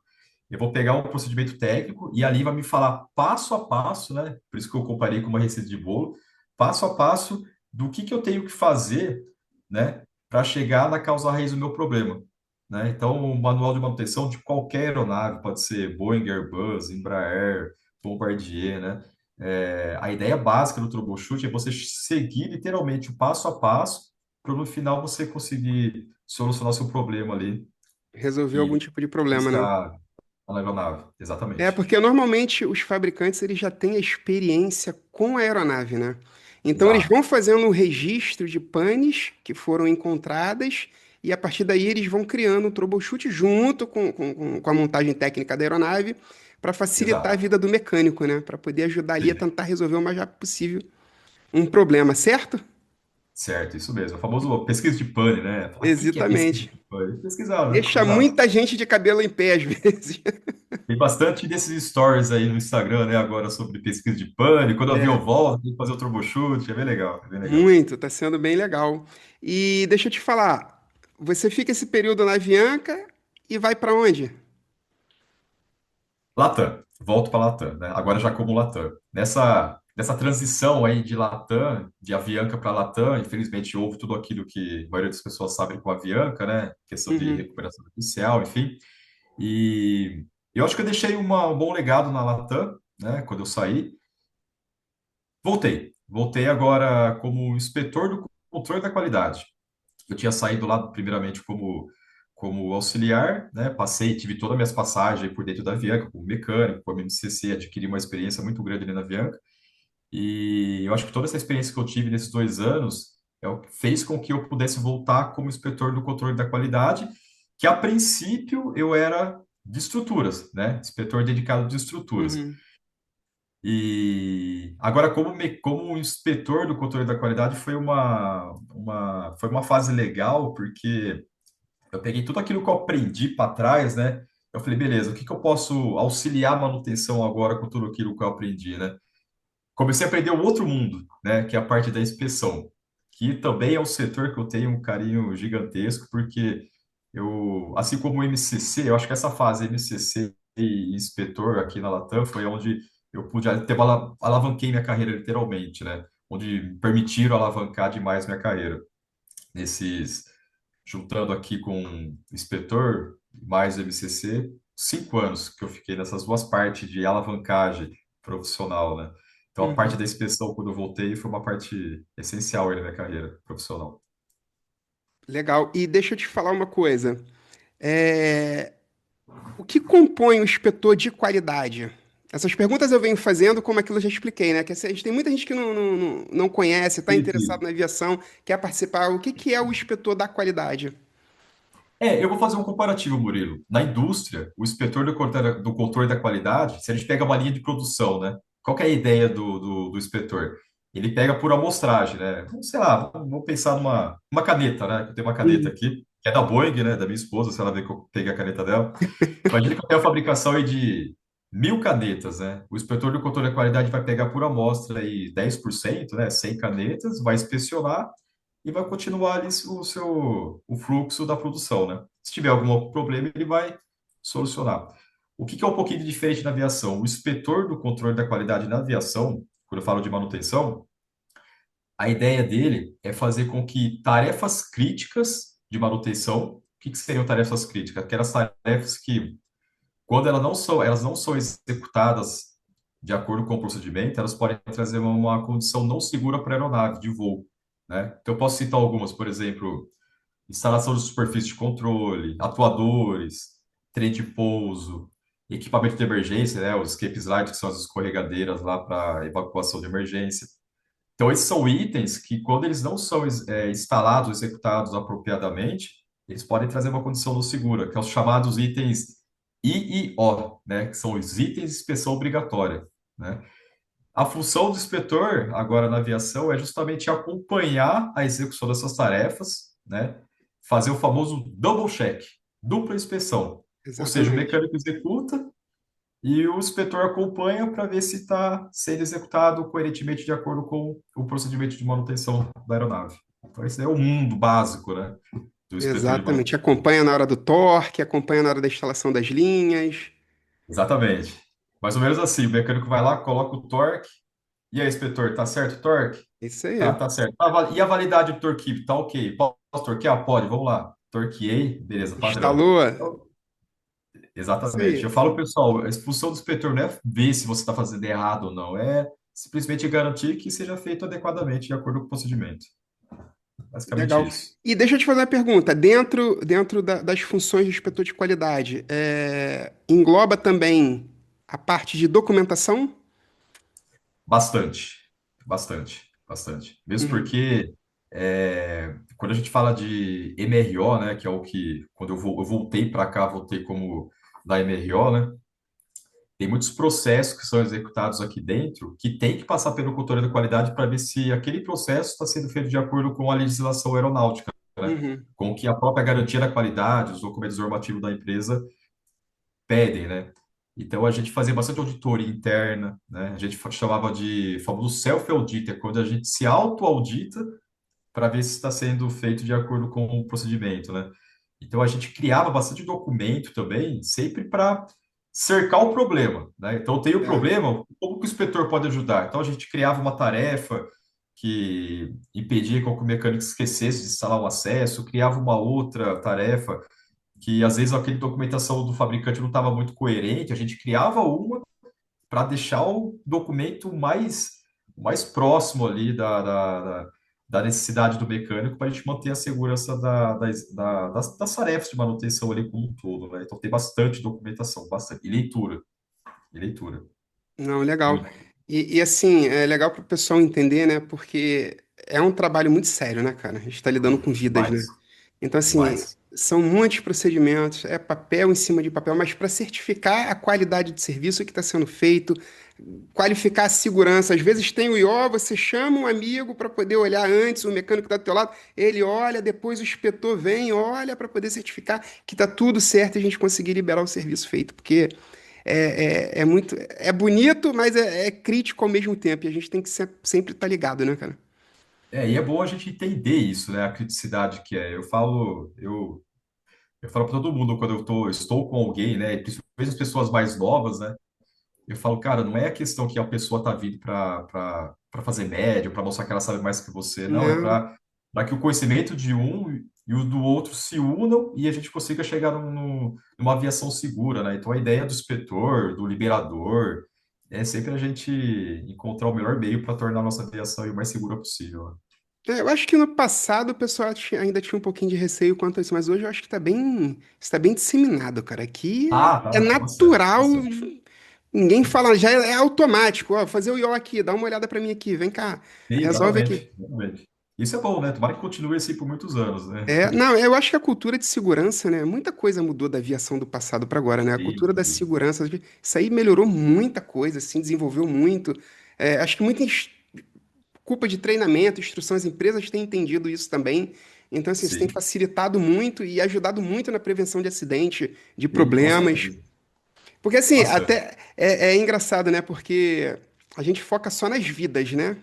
Eu vou pegar um procedimento técnico e ali vai me falar passo a passo, né? Por isso que eu comparei com uma receita de bolo, passo a passo do que eu tenho que fazer, né? Para chegar na causa raiz do meu problema, né? Então, o manual de manutenção de qualquer aeronave, pode ser Boeing, Airbus, Embraer, Bombardier, né? A ideia básica do troubleshoot é você seguir literalmente o passo a passo para no final você conseguir solucionar seu problema ali Resolver algum e tipo de problema, né? buscar a aeronave. É, Exatamente. porque normalmente os fabricantes eles já têm a experiência com a aeronave, né? Então eles Já. vão fazendo um registro de panes que foram encontradas e a partir daí eles vão criando um troubleshoot junto com a montagem técnica da aeronave para facilitar a Exato. vida do mecânico, né? Para poder ajudar ali a Sim. tentar resolver o mais rápido possível um problema, certo? Certo, isso mesmo. O famoso pesquisa de pane, né? Falar, o que que é pesquisa Exatamente. de pane? Pesquisar, né? Deixa Exato. muita gente de cabelo em pé às vezes. Tem bastante desses stories aí no Instagram, né? Agora sobre pesquisa de pane. Quando o avião É, volta, tem que fazer o troubleshoot. É bem legal, é bem legal. muito, tá sendo bem legal. E deixa eu te falar, você fica esse período na Avianca e vai para onde? Latam. Volto para Latam, né? Agora já como Latam. Nessa. dessa transição aí de Latam, de Avianca para Latam, infelizmente houve tudo aquilo que a maioria das pessoas sabe com a Avianca, né? Questão de Uhum, recuperação judicial, enfim. E eu acho que eu deixei um bom legado na Latam, né? Quando eu saí. Voltei agora como inspetor do controle da qualidade. Eu tinha saído lá primeiramente como auxiliar, né? Tive todas as minhas passagens por dentro da Avianca, como mecânico, como MCC, adquiri uma experiência muito grande ali na Avianca. E eu acho que toda essa experiência que eu tive nesses 2 anos fez com que eu pudesse voltar como inspetor do controle da qualidade, que a princípio eu era de estruturas, né? Inspetor dedicado de estruturas. uhum, E agora, como inspetor do controle da qualidade, foi uma fase legal, porque eu peguei tudo aquilo que eu aprendi para trás, né? Eu falei, beleza, o que que eu posso auxiliar a manutenção agora com tudo aquilo que eu aprendi, né? Comecei a aprender um outro mundo, né? Que é a parte da inspeção, que também é um setor que eu tenho um carinho gigantesco, porque assim como o MCC, eu acho que essa fase MCC e inspetor aqui na Latam foi onde eu pude ter alavanquei minha carreira literalmente, né? Onde me permitiram alavancar demais minha carreira. Nesses, juntando aqui com inspetor mais MCC, 5 anos que eu fiquei nessas duas partes de alavancagem profissional, né? Então, a parte uhum. da inspeção, quando eu voltei, foi uma parte essencial aí na minha carreira profissional. Legal. E deixa eu te falar uma coisa. É, O que compõe o inspetor de qualidade? Essas perguntas eu venho fazendo, como aquilo eu já expliquei, né? Que assim, a gente tem muita gente que não conhece, está Sim, interessado sim. na aviação, quer participar. O que que é o inspetor da qualidade? Eu vou fazer um comparativo, Murilo. Na indústria, o inspetor do controle da qualidade, se a gente pega uma linha de produção, né? Qual que é a ideia do inspetor? Ele pega por amostragem, né? Sei lá, vou pensar uma caneta, né? Eu tenho uma caneta Uhum. aqui, que é da Boeing, né? Da minha esposa, se ela ver que eu peguei a caneta dela. Imagina que eu tenho a fabricação aí de 1.000 canetas, né? O inspetor do controle da qualidade vai pegar por amostra aí 10%, né? 100 canetas, vai inspecionar e vai continuar ali o fluxo da produção, né? Se tiver algum problema, ele vai solucionar. O que que é um pouquinho diferente na aviação? O inspetor do controle da qualidade na aviação, quando eu falo de manutenção, a ideia dele é fazer com que tarefas críticas de manutenção, o que que seriam tarefas críticas? Aquelas tarefas que quando elas não são executadas de acordo com o procedimento, elas podem trazer uma condição não segura para a aeronave de voo, né? Então, eu posso citar algumas, por exemplo, instalação de superfície de controle, atuadores, trem de pouso, equipamento de emergência, né? Os escape slides, que são as escorregadeiras lá para evacuação de emergência. Então, esses são itens que, quando eles não são instalados, executados apropriadamente, eles podem trazer uma condição não segura, que é os chamados itens IIO, né, que são os itens de inspeção obrigatória, né? A função do inspetor, agora na aviação, é justamente acompanhar a execução dessas tarefas, né? Fazer o famoso double check, dupla inspeção. Ou seja, o Exatamente. mecânico executa e o inspetor acompanha para ver se está sendo executado coerentemente de acordo com o procedimento de manutenção da aeronave. Então, esse é o mundo básico, né, do inspetor de Exatamente. manutenção. Acompanha na hora do torque, acompanha na hora da instalação das linhas. Exatamente. Mais ou menos assim, o mecânico vai lá, coloca o torque, e aí, inspetor, tá certo o torque? Isso Tá, aí. tá certo. E a validade do torque? Tá ok. Posso torquear? Pode, vamos lá. Torqueei, beleza, padrão. Instalou. Então, Isso exatamente. Eu aí. falo, pessoal, a expulsão do inspetor não é ver se você está fazendo errado ou não, é simplesmente garantir que seja feito adequadamente de acordo com o procedimento. Basicamente Legal. isso. E deixa eu te fazer uma pergunta. Dentro das funções do inspetor de qualidade, engloba também a parte de documentação? Bastante, bastante. Mesmo Uhum, porque quando a gente fala de MRO, né, que é o que, quando eu voltei para cá, voltei como da MRO, né, tem muitos processos que são executados aqui dentro que tem que passar pelo controle da qualidade para ver se aquele processo está sendo feito de acordo com a legislação aeronáutica, né, uhum. com o que a própria garantia da qualidade, os documentos normativos da empresa pedem, né? Então a gente fazia bastante auditoria interna, né? A gente chamava de famoso self-audit, é quando a gente se auto-audita para ver se está sendo feito de acordo com o procedimento, né? Então a gente criava bastante documento também, sempre para cercar o problema, né? Então, tem o É. problema, como que o inspetor pode ajudar? Então, a gente criava uma tarefa que impedia que o mecânico esquecesse de instalar um acesso, criava uma outra tarefa que, às vezes, aquela documentação do fabricante não estava muito coerente, a gente criava uma para deixar o documento mais próximo ali da necessidade do mecânico para a gente manter a segurança das tarefas de manutenção ali como um todo, né? Então tem bastante documentação, bastante. E leitura. Não, legal. Muito. E assim, é legal para o pessoal entender, né? Porque é um trabalho muito sério, né, cara? A gente está lidando com vidas, né? Demais. Então, assim, Demais. são muitos procedimentos, é papel em cima de papel, mas para certificar a qualidade de serviço que está sendo feito, qualificar a segurança. Às vezes tem o IO, você chama um amigo para poder olhar antes, o mecânico está do teu lado, ele olha, depois o inspetor vem, olha para poder certificar que está tudo certo e a gente conseguir liberar o serviço feito, porque é muito, é bonito, mas é crítico ao mesmo tempo, e a gente tem que sempre estar ligado, né, cara? E é bom a gente entender isso, né? A criticidade que é. Eu falo para todo mundo quando estou com alguém, né? Principalmente as pessoas mais novas, né? Eu falo, cara, não é a questão que a pessoa tá vindo para fazer média, para mostrar que ela sabe mais que você, não, é Não. para que o conhecimento de um e o do outro se unam e a gente consiga chegar numa aviação segura, né? Então a ideia do inspetor, do liberador, é sempre a gente encontrar o melhor meio para tornar a nossa aviação o mais segura possível, né? Eu acho que no passado o pessoal ainda tinha um pouquinho de receio quanto a isso, mas hoje eu acho que está bem disseminado, cara. Aqui Ah, é tá, bastante, natural, bastante. ninguém fala, já é automático. Ó, fazer o IO aqui, dá uma olhada para mim aqui, vem cá, resolve aqui. Exatamente, exatamente. Isso é bom, né? Tomara que continue assim por muitos anos, né? Não, eu acho que a cultura de segurança, né? Muita coisa mudou da aviação do passado para agora, né? A Sim, cultura da sim, segurança, isso aí melhorou muita coisa, assim, desenvolveu muito. Acho que muita culpa de treinamento, instrução, as empresas têm entendido isso também. Então, assim, isso tem sim. facilitado muito e ajudado muito na prevenção de acidente, de Sim, com problemas. certeza. Porque, assim, Bastante. até é engraçado, né? Porque a gente foca só nas vidas, né?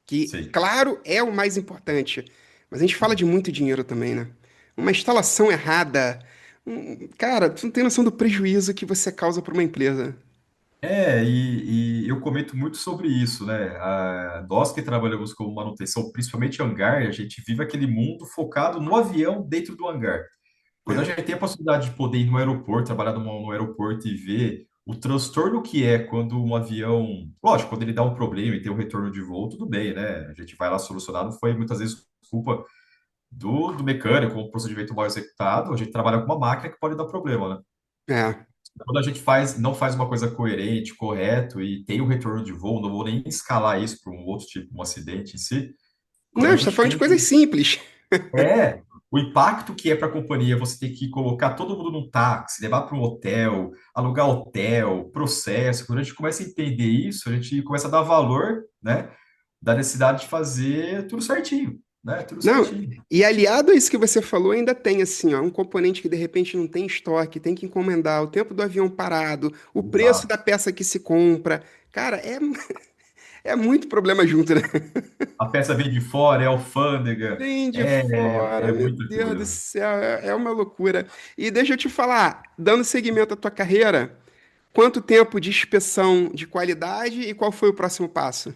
Que, Sim. claro, é o mais importante. Mas a gente fala de muito dinheiro também, né? Uma instalação errada. Cara, tu não tem noção do prejuízo que você causa para uma empresa. E eu comento muito sobre isso, né? Nós que trabalhamos com manutenção, principalmente hangar, a gente vive aquele mundo focado no avião dentro do hangar. Quando a É. gente tem a possibilidade de poder ir no aeroporto, trabalhar no aeroporto e ver o transtorno que é quando um avião, lógico, quando ele dá um problema e tem um retorno de voo, tudo bem, né? A gente vai lá solucionar, não foi muitas vezes culpa do mecânico, um procedimento mal executado, a gente trabalha com uma máquina que pode dar problema, né? É. Quando a gente não faz uma coisa coerente, correto e tem um retorno de voo, não vou nem escalar isso para um outro tipo, um acidente em si. Não, Quando a a gente tá gente falando de tem coisas simples. é o impacto que é para a companhia, você ter que colocar todo mundo num táxi, levar para um hotel, alugar hotel, processo. Quando a gente começa a entender isso, a gente começa a dar valor, né, da necessidade de fazer tudo certinho, né? Tudo Não, certinho. e aliado a isso que você falou, ainda tem assim, ó, um componente que de repente não tem estoque, tem que encomendar, o tempo do avião parado, o preço da Exato. peça que se compra. Cara, é muito problema junto, né? A peça vem de fora, é alfândega, Vem de é, fora, é meu muita Deus do coisa. céu, é uma loucura. E deixa eu te falar, dando seguimento à tua carreira, quanto tempo de inspeção de qualidade e qual foi o próximo passo?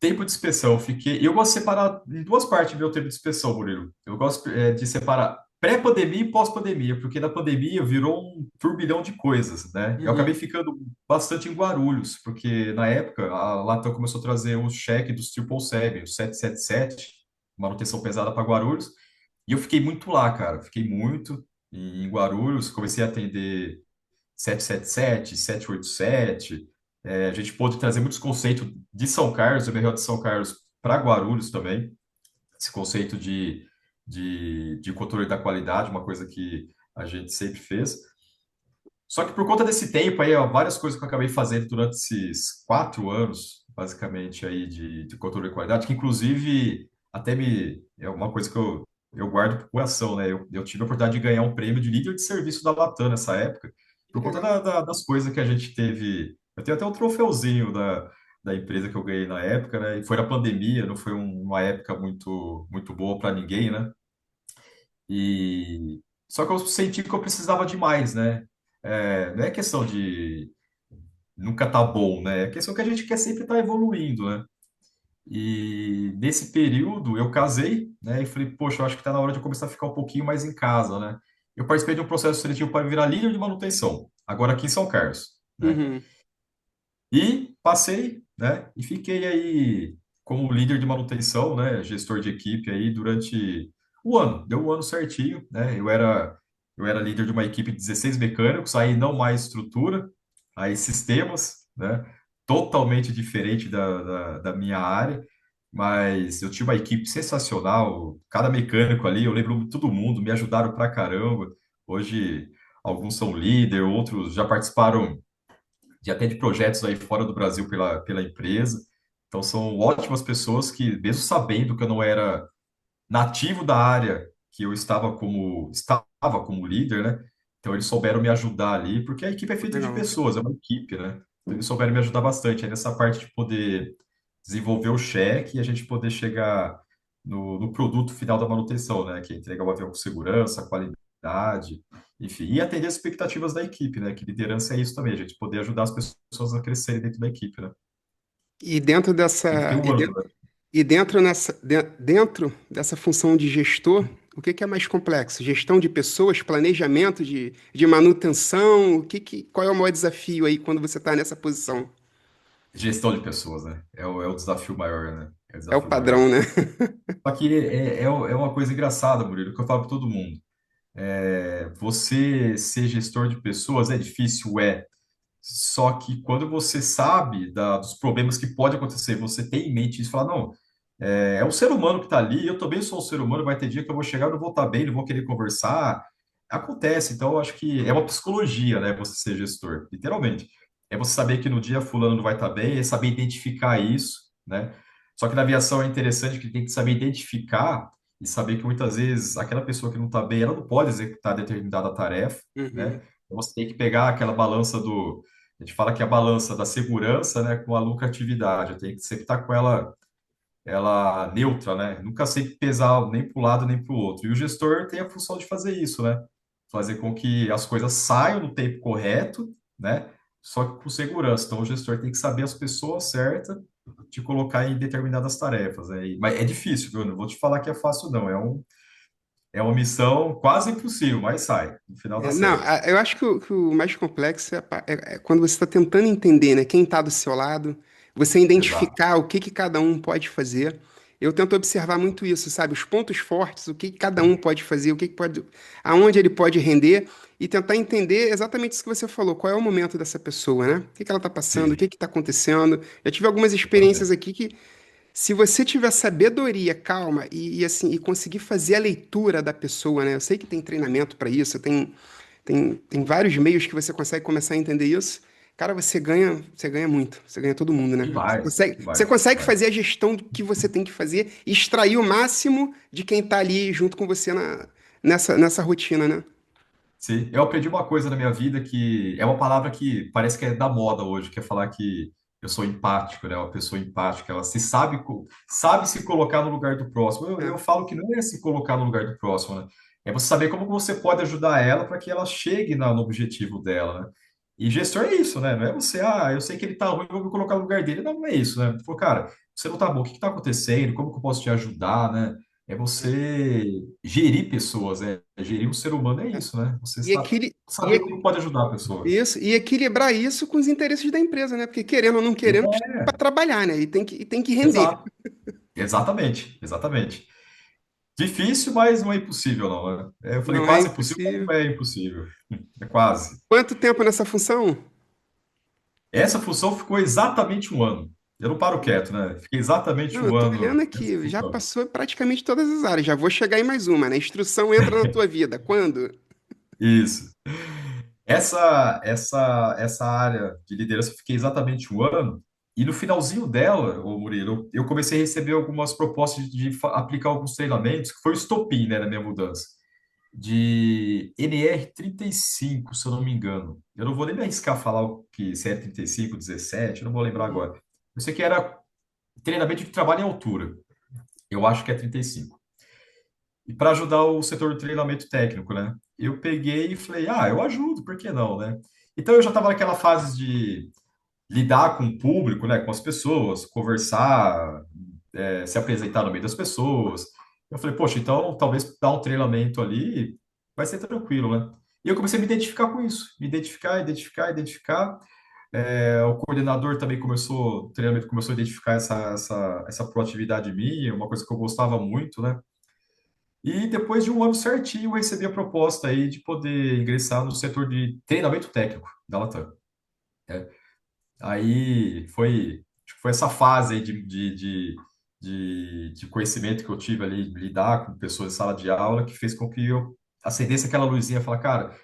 Tempo de inspeção, eu gosto de separar em duas partes meu tempo de inspeção, Murilo. Eu gosto de separar pré-pandemia e pós-pandemia, porque na pandemia virou um turbilhão de coisas, né? Eu acabei Uhum. ficando bastante em Guarulhos, porque na época a Latam começou a trazer o cheque dos 777, o 777, manutenção pesada para Guarulhos, e eu fiquei muito lá, cara. Fiquei muito em Guarulhos, comecei a atender 777, 787. A gente pôde trazer muitos conceitos de São Carlos, do MRO de São Carlos, para Guarulhos também. Esse conceito de controle da qualidade, uma coisa que a gente sempre fez. Só que por conta desse tempo aí, ó, várias coisas que eu acabei fazendo durante esses 4 anos, basicamente, aí de controle de qualidade, que inclusive é uma coisa que eu guardo pro coração, né? Eu tive a oportunidade de ganhar um prêmio de líder de serviço da Latam nessa época, Que por conta legal. das coisas que a gente teve. Eu tenho até um troféuzinho da empresa que eu ganhei na época, né? E foi na pandemia, não foi uma época muito boa para ninguém, né? E só que eu senti que eu precisava de mais, né? Não é questão de nunca tá bom, né? É questão que a gente quer sempre estar evoluindo, né? E nesse período eu casei, né? E falei, poxa, eu acho que tá na hora de eu começar a ficar um pouquinho mais em casa, né? Eu participei de um processo seletivo para virar líder de manutenção, agora aqui em São Carlos, né? Uhum. E passei, né? E fiquei aí como líder de manutenção, né? Gestor de equipe aí durante o ano. Deu um ano certinho, né? Eu era líder de uma equipe de 16 mecânicos, aí não mais estrutura, aí sistemas, né? Totalmente diferente da minha área, mas eu tinha uma equipe sensacional. Cada mecânico ali, eu lembro todo mundo, me ajudaram pra caramba. Hoje, alguns são líder, outros já participaram de até de projetos aí fora do Brasil pela empresa. Então são ótimas pessoas que, mesmo sabendo que eu não era nativo da área que eu estava como líder, né? Então eles souberam me ajudar ali, porque a equipe é feita de Legal. pessoas, é uma equipe, né? Então eles souberam me ajudar bastante aí nessa parte de poder desenvolver o cheque e a gente poder chegar no produto final da manutenção, né? Que é entregar o avião com segurança, qualidade, enfim, e atender as expectativas da equipe, né? Que liderança é isso também, a gente poder ajudar as pessoas a crescerem dentro da equipe, né? E dentro Tem que ter dessa, um ano, né? e dentro dessa função de gestor, o que que é mais complexo? Gestão de pessoas, planejamento de manutenção, qual é o maior desafio aí quando você está nessa posição? Gestão de pessoas, né? É o desafio maior, né? É o É o desafio padrão, maior. né? Só que é uma coisa engraçada, Murilo, que eu falo para todo mundo. Você ser gestor de pessoas é difícil, é. Só que quando você sabe dos problemas que pode acontecer, você tem em mente isso, fala, não, é um ser humano que está ali, eu também sou um ser humano, vai ter dia que eu vou chegar, eu não vou estar bem, não vou querer conversar. Acontece, então eu acho que é uma psicologia, né, você ser gestor, literalmente. É você saber que no dia fulano não vai estar bem, é saber identificar isso, né? Só que na aviação é interessante que tem que saber identificar e saber que muitas vezes aquela pessoa que não está bem, ela não pode executar determinada tarefa, Uhum. né? Então você tem que pegar aquela balança a gente fala que é a balança da segurança, né, com a lucratividade. Eu tenho que sempre estar com ela neutra, né? Nunca sempre pesar nem para o lado nem para o outro. E o gestor tem a função de fazer isso, né? Fazer com que as coisas saiam no tempo correto, né? Só que com segurança. Então o gestor tem que saber as pessoas certas de colocar em determinadas tarefas, né? Mas é difícil, viu? Não vou te falar que é fácil, não. É uma missão quase impossível, mas sai. No final dá Não, certo. eu acho que o mais complexo é quando você está tentando entender, né, quem está do seu lado, você Exato. identificar o que cada um pode fazer. Eu tento observar muito isso, sabe? Os pontos fortes, o que cada um pode fazer, aonde ele pode render e tentar entender exatamente isso que você falou, qual é o momento dessa pessoa, né? O que ela está passando, o Sim, que está acontecendo. Eu tive algumas experiências exatamente. aqui que se você tiver sabedoria, calma e assim e conseguir fazer a leitura da pessoa, né? Eu sei que tem treinamento para isso, tem vários meios que você consegue começar a entender isso. Cara, você ganha muito, você ganha todo mundo, né? Demais, Você demais, consegue demais. fazer a gestão do que você tem que fazer e extrair o máximo de quem tá ali junto com você nessa rotina, né? Sim, eu aprendi uma coisa na minha vida que é uma palavra que parece que é da moda hoje, que é falar que eu sou empático, né? Uma pessoa empática, ela se sabe se colocar no lugar do próximo. Eu, É. eu falo que não é se colocar no lugar do próximo, né? É você saber como você pode ajudar ela para que ela chegue no objetivo dela, né? E gestor é isso, né? Não é você, eu sei que ele tá ruim, eu vou me colocar no lugar dele. Não, não é isso, né? Pô, cara, você não tá bom, o que que tá acontecendo? Como que eu posso te ajudar, né? É você gerir pessoas, gerir um ser humano é É. isso, né? Você E, e, saber como pode ajudar a pessoa. e equilibrar isso com os interesses da empresa, né? Porque querendo ou não querendo, para É, trabalhar, né? E tem que render. exato. Exatamente, exatamente. Difícil, mas não é impossível, não, né? Eu falei Não é quase impossível, mas impossível. não é impossível. É quase. Quanto tempo nessa função? Essa função ficou exatamente um ano. Eu não paro quieto, né? Fiquei exatamente Não, eu um tô olhando ano nessa aqui, já função. passou praticamente todas as áreas. Já vou chegar em mais uma, né? Instrução entra na tua vida. Quando? Isso. Essa área de liderança eu fiquei exatamente um ano, e no finalzinho dela, ô Murilo, eu comecei a receber algumas propostas de aplicar alguns treinamentos, que foi o estopim, né, na minha mudança, de NR 35, se eu não me engano. Eu não vou nem me arriscar a falar se é 35, 17, eu não vou lembrar Uhum. agora. Eu sei que era treinamento de trabalho em altura. Eu acho que é 35. E para ajudar o setor de treinamento técnico, né? eu peguei e falei, eu ajudo, por que não, né? Então eu já estava naquela fase de lidar com o público, né, com as pessoas, conversar, se apresentar no meio das pessoas. Eu falei, poxa, então talvez dar um treinamento ali vai ser tranquilo, né? E eu comecei a me identificar com isso, me identificar, identificar, identificar. O coordenador também começou, o treinamento começou a identificar essa proatividade minha, uma coisa que eu gostava muito, né? E depois de um ano certinho, eu recebi a proposta aí de poder ingressar no setor de treinamento técnico da Latam. Aí acho que foi essa fase aí de conhecimento que eu tive ali, de lidar com pessoas em sala de aula, que fez com que eu acendesse aquela luzinha e falar, cara,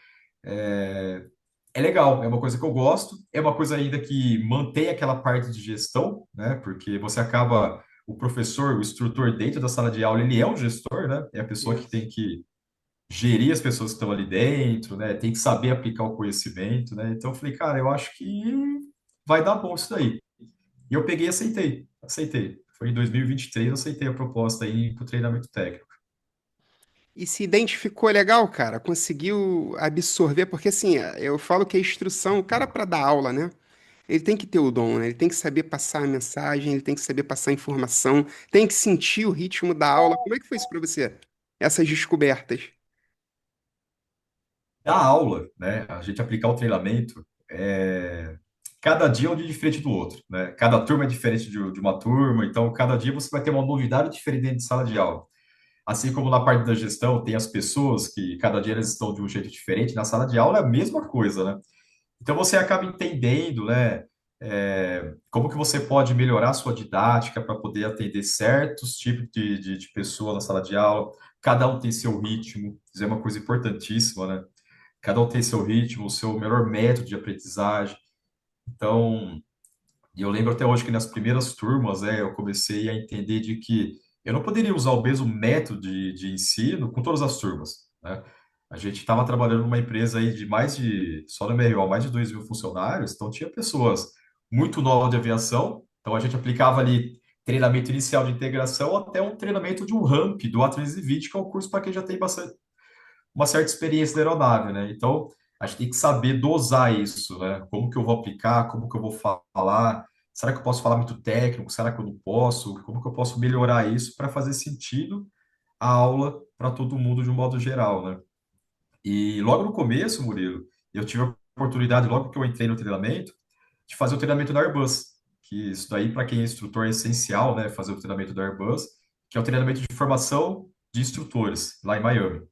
é, é legal, é uma coisa que eu gosto, é uma coisa ainda que mantém aquela parte de gestão, né? Porque você acaba, o professor, o instrutor dentro da sala de aula, ele é um gestor, né? É a pessoa que Isso. tem que gerir as pessoas que estão ali dentro, né? Tem que saber aplicar o conhecimento, né? Então eu falei, cara, eu acho que vai dar bom isso daí. E eu peguei e aceitei, aceitei. Foi em 2023, eu aceitei a proposta aí para o treinamento técnico. E se identificou legal, cara, conseguiu absorver, porque assim, eu falo que a instrução, o cara para dar aula, né? Ele tem que ter o dom, né? Ele tem que saber passar a mensagem, ele tem que saber passar a informação, tem que sentir o ritmo da aula. Como é que foi isso para você? Essas descobertas? Da aula, né? A gente aplicar o treinamento, cada dia é um dia diferente do outro, né? Cada turma é diferente de uma turma, então cada dia você vai ter uma novidade diferente dentro de sala de aula. Assim como na parte da gestão, tem as pessoas que cada dia elas estão de um jeito diferente, na sala de aula é a mesma coisa, né? Então você acaba entendendo, né, como que você pode melhorar a sua didática para poder atender certos tipos de pessoa na sala de aula. Cada um tem seu ritmo, isso é uma coisa importantíssima, né? Cada um tem seu ritmo, o seu melhor método de aprendizagem. Então, e eu lembro até hoje que nas primeiras turmas, eu comecei a entender de que eu não poderia usar o mesmo método de ensino com todas as turmas, né? A gente estava trabalhando numa empresa aí só no MRO, mais de 2.000 funcionários, então tinha pessoas muito novas de aviação, então a gente aplicava ali treinamento inicial de integração até um treinamento de um ramp do A320, que é um curso para quem já tem bastante, uma certa experiência da aeronave, né? Então, a gente tem que saber dosar isso, né? Como que eu vou aplicar, como que eu vou falar, será que eu posso falar muito técnico, será que eu não posso, como que eu posso melhorar isso para fazer sentido a aula para todo mundo de um modo geral, né? E logo no começo, Murilo, eu tive a oportunidade, logo que eu entrei no treinamento, de fazer o treinamento da Airbus, que isso daí, para quem é instrutor, é essencial, né? Fazer o treinamento da Airbus, que é o treinamento de formação de instrutores, lá em Miami.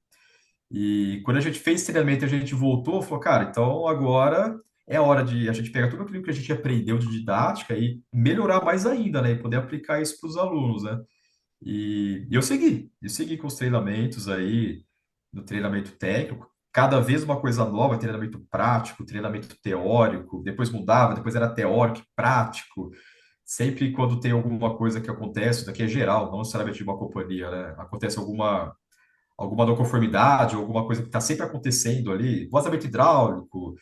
E quando a gente fez treinamento, a gente voltou, falou, cara, então agora é hora de a gente pegar tudo aquilo que a gente aprendeu de didática e melhorar mais ainda, né? E poder aplicar isso para os alunos, né? E eu segui com os treinamentos aí, no treinamento técnico, cada vez uma coisa nova, treinamento prático, treinamento teórico, depois mudava, depois era teórico e prático. Sempre quando tem alguma coisa que acontece, isso daqui é geral, não necessariamente de uma companhia, né? Acontece alguma não conformidade, alguma coisa que está sempre acontecendo ali, vazamento hidráulico,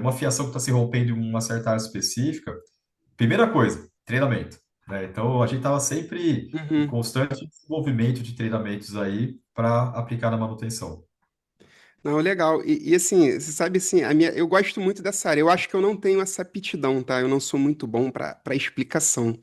uma fiação que está se rompendo em uma certa área específica. Primeira coisa, treinamento, né? Então a gente estava sempre em Uhum. constante desenvolvimento de treinamentos aí para aplicar na manutenção. Não, legal. E, assim, você sabe assim, eu gosto muito dessa área. Eu acho que eu não tenho essa aptidão, tá? Eu não sou muito bom para explicação.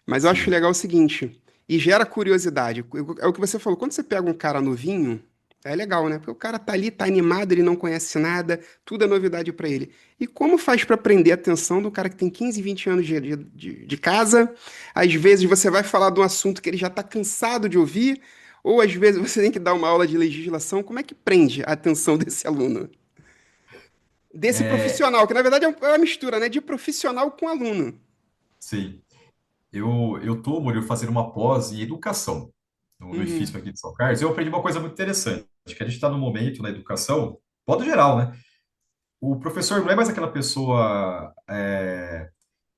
Mas eu acho Sim. legal o seguinte, e gera curiosidade. É o que você falou, quando você pega um cara novinho, é legal, né? Porque o cara tá ali, tá animado, ele não conhece nada, tudo é novidade pra ele. E como faz pra prender a atenção do cara que tem 15, 20 anos de casa? Às vezes você vai falar de um assunto que ele já tá cansado de ouvir, ou às vezes você tem que dar uma aula de legislação. Como é que prende a atenção desse aluno? Desse É, profissional, que na verdade é uma mistura, né? De profissional com aluno. sim. Eu tô, Murilo, fazendo uma pós em educação no Uhum. IFISP aqui de São Carlos. Eu aprendi uma coisa muito interessante, que a gente está no momento na educação, modo geral, né? O professor não é mais aquela pessoa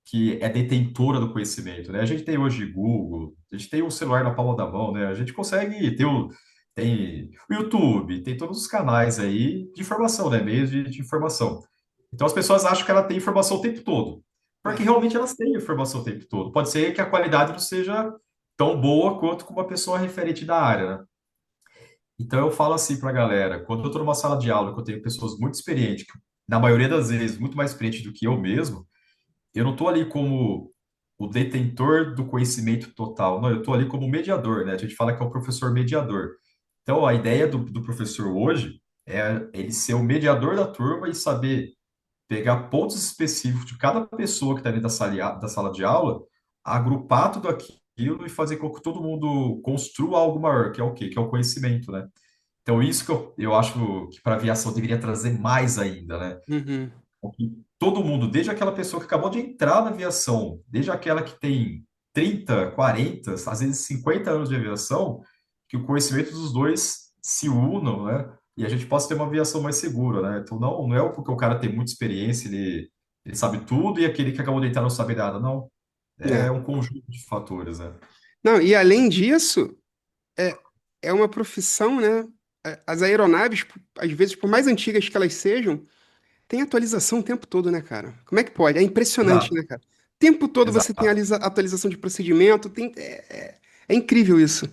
que é detentora do conhecimento, né? A gente tem hoje Google, a gente tem o celular na palma da mão, né? A gente consegue ter tem o YouTube, tem todos os canais aí de informação, né? Meios de informação. Então as pessoas acham que ela tem informação o tempo todo, porque É. realmente elas têm informação o tempo todo. Pode ser que a qualidade não seja tão boa quanto com uma pessoa referente da área, né? Então eu falo assim para a galera, quando eu estou numa sala de aula, que eu tenho pessoas muito experientes, que, na maioria das vezes, muito mais experientes do que eu mesmo, eu não estou ali como o detentor do conhecimento total, não, eu estou ali como mediador, né? A gente fala que é o professor mediador. Então, a ideia do professor hoje é ele ser o mediador da turma e saber pegar pontos específicos de cada pessoa que está dentro da sala de aula, agrupar tudo aquilo e fazer com que todo mundo construa algo maior, que é o quê? Que é o conhecimento, né? Então, isso que eu acho que para a aviação deveria trazer mais ainda, né? Uhum. Porque todo mundo, desde aquela pessoa que acabou de entrar na aviação, desde aquela que tem 30, 40, às vezes 50 anos de aviação, que o conhecimento dos dois se unam, né? E a gente possa ter uma aviação mais segura, né? Então, não é porque o cara tem muita experiência, ele sabe tudo, e aquele que acabou de entrar não sabe nada, não. É. É um conjunto de fatores, né? Não, e além disso, é, é uma profissão, né? As aeronaves, às vezes, por mais antigas que elas sejam, tem atualização o tempo todo, né, cara? Como é que pode? É impressionante, Exato, né, cara? O tempo todo você tem exato. atualização de procedimento, é incrível isso.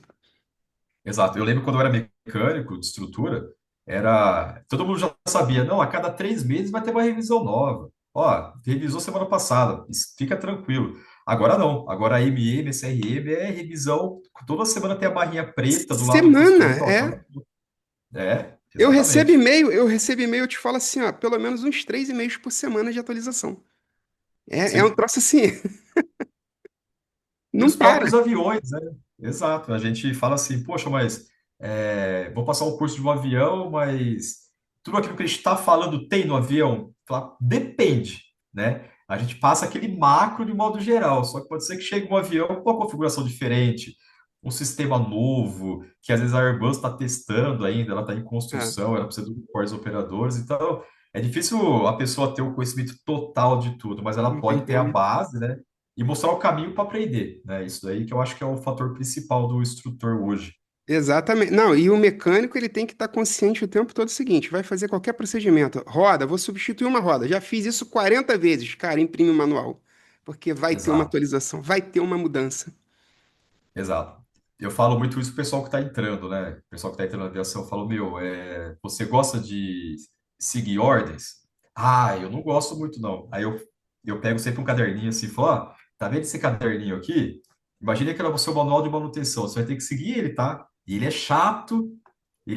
Exato. Eu lembro quando eu era mecânico de estrutura, era todo mundo já sabia, não, a cada 3 meses vai ter uma revisão nova. Ó, revisou semana passada, fica tranquilo. Agora não, agora a MM, SRM é revisão, toda semana tem a barrinha preta do lado do Semana, instrumento. Ó, é. exatamente. Eu recebo e-mail, eu te falo assim, ó, pelo menos uns 3 e-mails por semana de atualização. É um Sim. troço assim, E não os para. próprios aviões, né? Exato. A gente fala assim, poxa, mas vou passar o curso de um avião, mas tudo aquilo que a gente está falando tem no avião? Fala, depende, né? A gente passa aquele macro de modo geral, só que pode ser que chegue um avião com uma configuração diferente, um sistema novo, que às vezes a Airbus está testando ainda, ela está em É, construção, ela precisa de corpos operadores, então é difícil a pessoa ter o conhecimento total de tudo, mas ela pode ter a entendeu? base, né? E mostrar o caminho para aprender, né? Isso daí que eu acho que é o fator principal do instrutor hoje. Exatamente. Não, e o mecânico ele tem que estar consciente o tempo todo do seguinte: vai fazer qualquer procedimento. Roda, vou substituir uma roda. Já fiz isso 40 vezes. Cara, imprime o manual. Porque vai ter uma Exato, atualização, vai ter uma mudança. exato. Eu falo muito isso pro pessoal que está entrando, né? O pessoal que está entrando na aviação, eu falo, meu, você gosta de seguir ordens? Ah, eu não gosto muito, não. Aí eu pego sempre um caderninho assim e falo, ó, tá vendo esse caderninho aqui? Imagina que era o seu manual de manutenção, você vai ter que seguir ele, tá? E ele é chato, e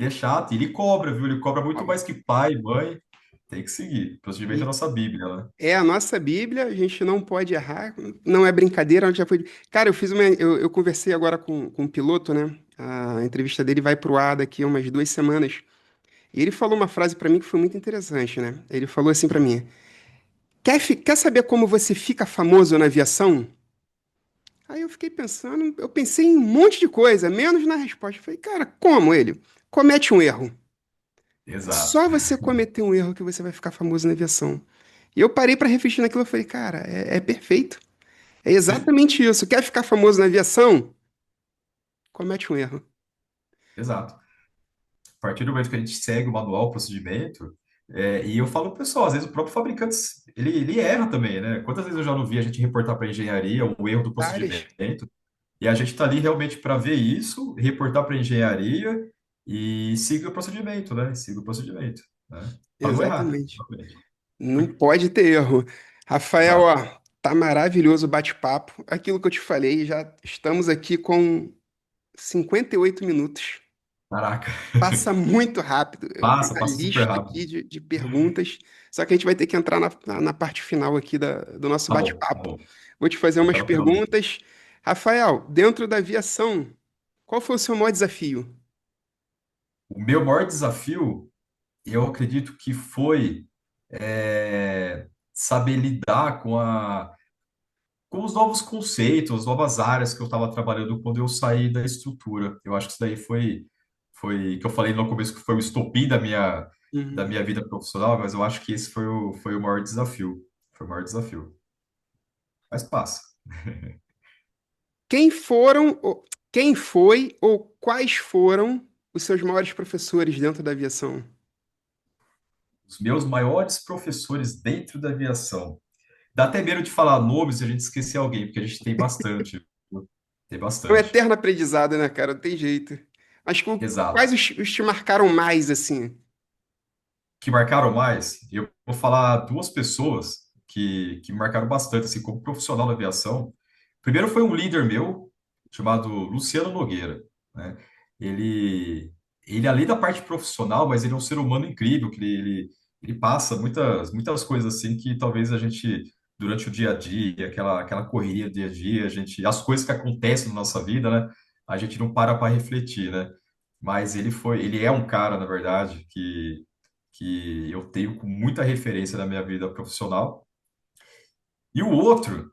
ele cobra, viu? Ele cobra muito mais que pai, mãe. Tem que seguir. O procedimento é a E nossa Bíblia, né? é a nossa Bíblia, a gente não pode errar. Não é brincadeira, a gente já foi. Cara, eu conversei agora com um piloto, né? A entrevista dele vai pro ar daqui a umas 2 semanas. E ele falou uma frase pra mim que foi muito interessante, né? Ele falou assim pra mim: quer saber como você fica famoso na aviação? Aí eu fiquei pensando, eu pensei em um monte de coisa, menos na resposta. Eu falei, cara, como ele? Comete um erro. É Exato. só você cometer um erro que você vai ficar famoso na aviação. E eu parei pra refletir naquilo e falei, cara, é perfeito. É Sim, exatamente isso. Quer ficar famoso na aviação? Comete um erro. exato. A partir do momento que a gente segue o manual, o procedimento, e eu falo pro pessoal, às vezes o próprio fabricante, ele erra também, né? Quantas vezes eu já não vi a gente reportar para a engenharia o erro do Várias. procedimento, e a gente está ali realmente para ver isso, reportar para a engenharia e seguir o procedimento, né? Siga o procedimento, né? Para não errar, Exatamente. realmente. Não pode ter erro. Rafael, Exato. ó, tá maravilhoso o bate-papo. Aquilo que eu te falei, já estamos aqui com 58 minutos. Caraca, Passa muito rápido. Eu tenho uma passa super lista rápido. aqui de perguntas, só que a gente vai ter que entrar na parte final aqui do nosso Tá bom, tá bate-papo. bom. Vou te fazer Vou umas ficar no finalmente. perguntas. Rafael, dentro da aviação, qual foi o seu maior desafio? O meu maior desafio, eu acredito que foi saber lidar com os novos conceitos, as novas áreas que eu estava trabalhando quando eu saí da estrutura. Eu acho que isso daí foi que eu falei no começo que foi o estopim da Uhum. minha vida profissional, mas eu acho que esse foi o maior desafio. Foi o maior desafio. Mas passa. Quem foram, quem foi ou quais foram os seus maiores professores dentro da aviação? Os meus maiores professores dentro da aviação. Dá até medo de falar nomes e a gente esquecer alguém, porque a gente tem bastante. Viu? Tem É um bastante. eterno aprendizado, né, cara? Não tem jeito. Mas Exato. quais os te marcaram mais, assim? Que marcaram mais, eu vou falar duas pessoas que me marcaram bastante, assim, como profissional da aviação. Primeiro foi um líder meu, chamado Luciano Nogueira, né? Ele, ele além da parte profissional, mas ele é um ser humano incrível, que ele passa muitas coisas, assim, que talvez a gente, durante o dia a dia, aquela correria do dia a dia, as coisas que acontecem na nossa vida, né? A gente não para refletir, né? Mas ele é um cara, na verdade, que eu tenho com muita referência na minha vida profissional. E o outro,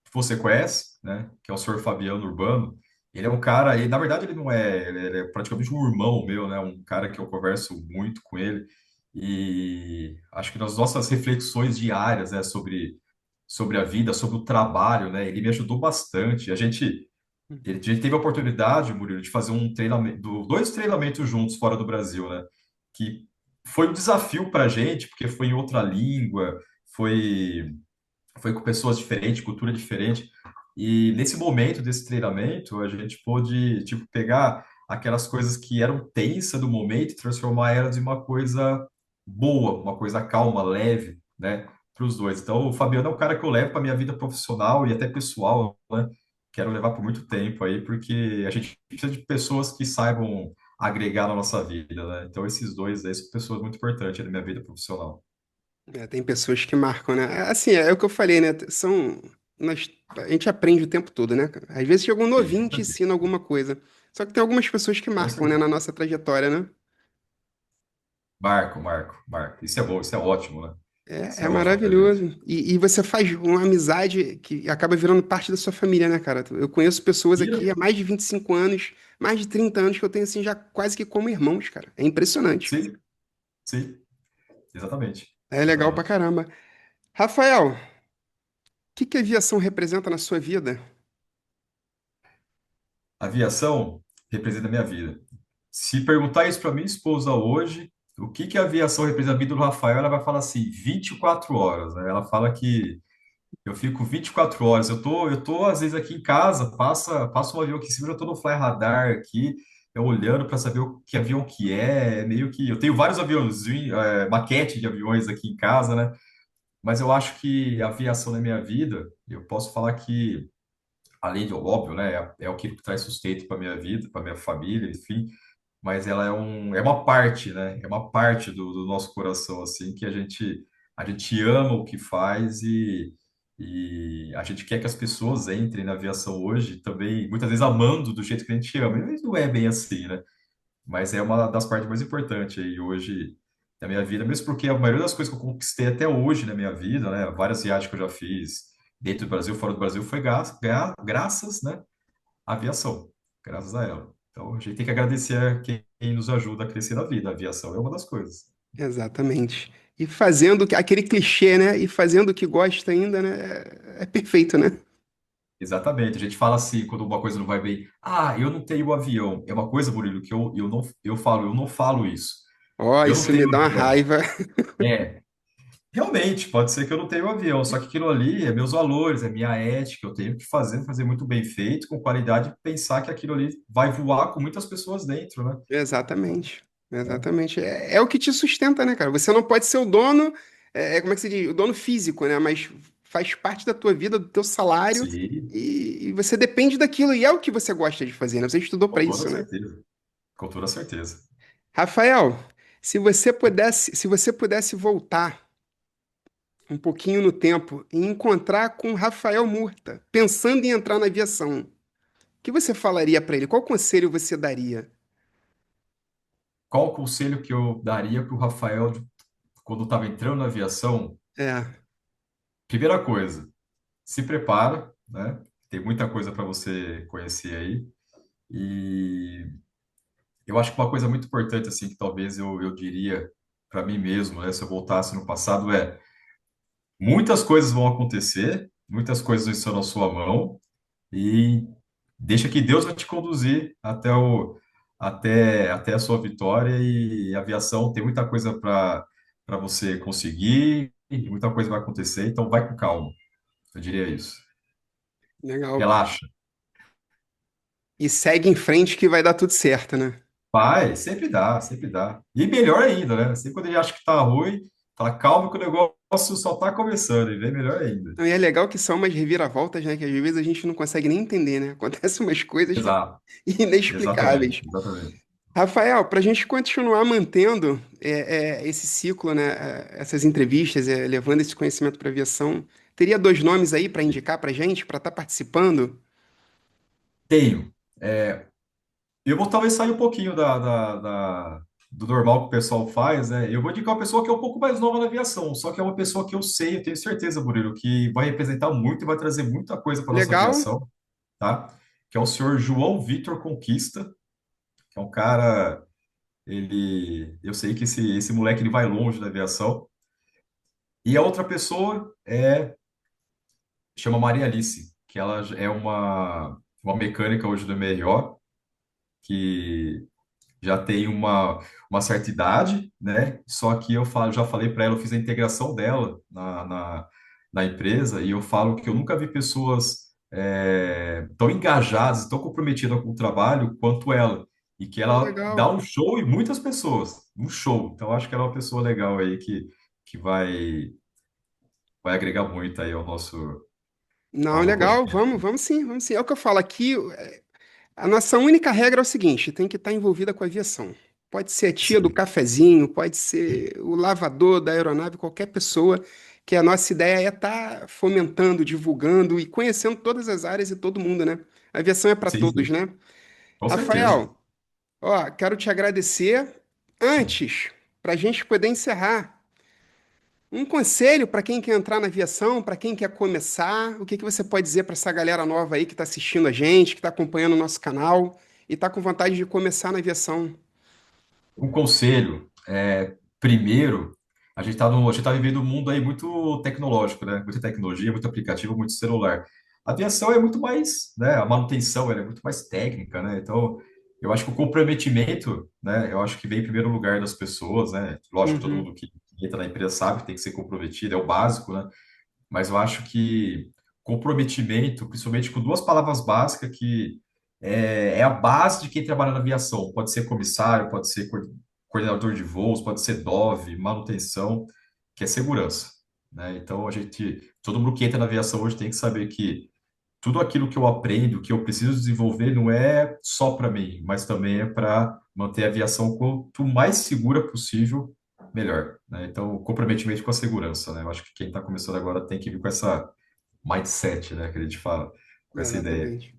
que você conhece, né, que é o senhor Fabiano Urbano, ele é um cara, na verdade ele não é, ele é praticamente um irmão meu, né, um cara que eu converso muito com ele, e acho que nas nossas reflexões diárias, né, sobre a vida, sobre o trabalho, né, ele me ajudou bastante. A gente teve a oportunidade, Murilo, de fazer um treinamento, dois treinamentos juntos fora do Brasil, né? Que foi um desafio para a gente, porque foi em outra língua, foi, foi com pessoas diferentes, cultura diferente. E nesse momento desse treinamento, a gente pôde, tipo, pegar aquelas coisas que eram tensas do momento e transformar elas em uma coisa boa, uma coisa calma, leve, né? Para os dois. Então, o Fabiano é um cara que eu levo para minha vida profissional e até pessoal, né? Quero levar por muito tempo aí, porque a gente precisa de pessoas que saibam agregar na nossa vida, né? Então, esses dois aí são pessoas muito importantes na minha vida profissional. É, tem pessoas que marcam, né? Assim, é o que eu falei, né? A gente aprende o tempo todo, né, cara? Às vezes chega um novinho e te Sim, ensina alguma coisa. Só que tem algumas pessoas que com marcam, né, na certeza. nossa trajetória, né? Marco. Isso é bom, isso é ótimo, né? Isso É é ótimo pra gente. maravilhoso. E você faz uma amizade que acaba virando parte da sua família, né, cara? Eu conheço pessoas Vira. aqui há mais de 25 anos, mais de 30 anos que eu tenho, assim, já quase que como irmãos, cara. É impressionante. Sim, sim, exatamente. É legal pra Exatamente. caramba. Rafael, o que que a aviação representa na sua vida? Aviação representa a minha vida. Se perguntar isso para minha esposa hoje, o que que a aviação representa na vida do Rafael, ela vai falar assim, 24 horas, né? Ela fala que eu fico 24 horas. Eu tô às vezes aqui em casa, passa um avião aqui em cima, eu tô no fly radar aqui, eu olhando para saber o que avião que é meio que eu tenho vários aviões, maquete de aviões aqui em casa, né? Mas eu acho que a aviação na minha vida, eu posso falar que além de óbvio, né, é o que traz sustento para minha vida, para minha família, enfim, mas ela é uma parte, né? É uma parte do nosso coração, assim, que a gente ama o que faz e a gente quer que as pessoas entrem na aviação hoje também, muitas vezes amando do jeito que a gente ama. E não é bem assim, né? Mas é uma das partes mais importantes aí hoje da minha vida, mesmo porque a maioria das coisas que eu conquistei até hoje na minha vida, né? Várias viagens que eu já fiz dentro do Brasil, fora do Brasil, foi graças, né? À aviação, graças a ela. Então, a gente tem que agradecer a quem nos ajuda a crescer na vida. A aviação é uma das coisas. Exatamente. E fazendo aquele clichê, né? E fazendo o que gosta ainda, né? É perfeito, né? Exatamente. A gente fala assim, quando uma coisa não vai bem, ah, eu não tenho avião. É uma coisa, Murilo, que eu não falo isso. Ó, Eu não isso me tenho dá uma avião. raiva. É, realmente, pode ser que eu não tenha um avião, só que aquilo ali é meus valores, é minha ética, eu tenho que fazer muito bem feito, com qualidade, e pensar que aquilo ali vai voar com muitas pessoas dentro, né? Exatamente. É. Exatamente. É o que te sustenta, né, cara? Você não pode ser o dono, como é que se diz? O dono físico, né? Mas faz parte da tua vida, do teu salário, Sim, e você depende daquilo. E é o que você gosta de fazer, né? Você estudou com pra toda isso, né? certeza. Com toda certeza. Rafael, se você pudesse voltar um pouquinho no tempo e encontrar com Rafael Murta, pensando em entrar na aviação, o que você falaria pra ele? Qual conselho você daria? Qual o conselho que eu daria para o Rafael quando estava entrando na aviação? É, Primeira coisa, se prepara, né? Tem muita coisa para você conhecer aí. E eu acho que uma coisa muito importante, assim, que talvez eu diria para mim mesmo, né, se eu voltasse no passado, é muitas coisas vão acontecer, muitas coisas estão na sua mão, e deixa que Deus vai te conduzir até a sua vitória. E a aviação tem muita coisa para você conseguir, e muita coisa vai acontecer, então vai com calma. Eu diria isso. legal. Relaxa. E segue em frente que vai dar tudo certo, né? Vai, sempre dá, sempre dá. E melhor ainda, né? Sempre quando ele acha que tá ruim, fala, calma que o negócio só tá começando, e vem melhor ainda. Não, e é legal que são umas reviravoltas, né? Que às vezes a gente não consegue nem entender, né? Acontecem umas coisas Exato, exatamente, inexplicáveis. exatamente. Rafael, para a gente continuar mantendo esse ciclo, né? Essas entrevistas, levando esse conhecimento para a aviação, teria dois nomes aí para indicar para a gente, para estar participando? Tenho. Eu vou talvez sair um pouquinho do normal que o pessoal faz, né? Eu vou indicar uma pessoa que é um pouco mais nova na aviação, só que é uma pessoa que eu sei, eu tenho certeza, Murilo, que vai representar muito e vai trazer muita coisa para nossa Legal? aviação, tá? Que é o senhor João Vitor Conquista, que é um cara, eu sei que esse moleque ele vai longe da aviação. E a outra pessoa chama Maria Alice, que ela é uma mecânica hoje do MRO, que já tem uma certa idade, né? Só que já falei para ela, eu fiz a integração dela na empresa e eu falo que eu nunca vi pessoas tão engajadas, tão comprometidas com o trabalho quanto ela. E que Pô, ela dá legal. um show em muitas pessoas, um show. Então, acho que ela é uma pessoa legal aí que vai agregar muito aí Não, ao meu legal, projeto. vamos sim, vamos sim. É o que eu falo aqui. A nossa única regra é o seguinte: tem que estar envolvida com a aviação. Pode ser a tia do Sim, cafezinho, pode ser o lavador da aeronave, qualquer pessoa, que a nossa ideia é estar fomentando, divulgando e conhecendo todas as áreas e todo mundo, né? A aviação é para sim, todos, sim, né? com certeza. Rafael, ó, quero te agradecer. Antes, para a gente poder encerrar, um conselho para quem quer entrar na aviação, para quem quer começar, o que que você pode dizer para essa galera nova aí que está assistindo a gente, que está acompanhando o nosso canal e está com vontade de começar na aviação? Um conselho, primeiro, a gente tá vivendo um mundo aí muito tecnológico, né? Muita tecnologia, muito aplicativo, muito celular. A aviação é muito mais, né? A manutenção ela é muito mais técnica, né? Então, eu acho que o comprometimento, né? Eu acho que vem em primeiro lugar das pessoas, né? Lógico, todo Uhum, mundo que entra na empresa sabe que tem que ser comprometido, é o básico, né? Mas eu acho que comprometimento, principalmente com duas palavras básicas que é a base de quem trabalha na aviação. Pode ser comissário, pode ser coordenador de voos, pode ser DOV, manutenção, que é segurança, né? Então todo mundo que entra na aviação hoje tem que saber que tudo aquilo que eu aprendo, que eu preciso desenvolver, não é só para mim, mas também é para manter a aviação quanto mais segura possível, melhor, né? Então, comprometimento com a segurança, né? Eu acho que quem está começando agora tem que vir com essa mindset, né? Que a gente fala, com essa ideia. exatamente.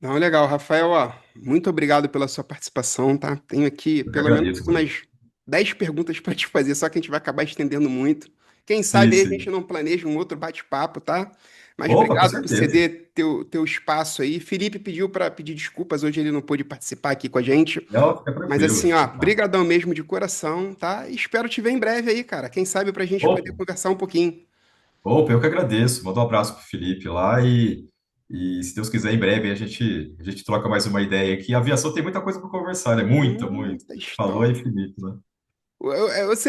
Não, legal, Rafael, ó, muito obrigado pela sua participação, tá? Tenho aqui Eu que pelo menos agradeço, Bruno. umas 10 perguntas para te fazer, só que a gente vai acabar estendendo muito. Quem Sim, sabe aí a gente sim. não planeja um outro bate-papo, tá? Mas Opa, com obrigado por certeza. ceder teu espaço aí. Felipe pediu para pedir desculpas, hoje ele não pôde participar aqui com a gente. Não, fica Mas tranquilo. assim, ó, brigadão mesmo de coração, tá? E espero te ver em breve aí, cara. Quem sabe pra gente Opa, poder conversar um pouquinho. opa, eu que agradeço. Manda um abraço pro Felipe lá e se Deus quiser, em breve a gente troca mais uma ideia aqui. A aviação tem muita coisa para conversar, né? Muita, muito. Muita Falou é história. infinito, né?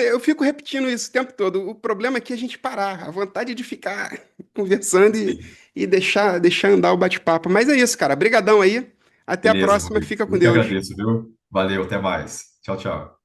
Eu fico repetindo isso o tempo todo. O problema aqui é a gente parar, a vontade de ficar conversando Sim. e deixar andar o bate-papo. Mas é isso, cara. Brigadão aí. Até a Beleza, próxima. Rodrigo. Fica com Eu que Deus. agradeço, viu? Valeu, até mais. Tchau, tchau.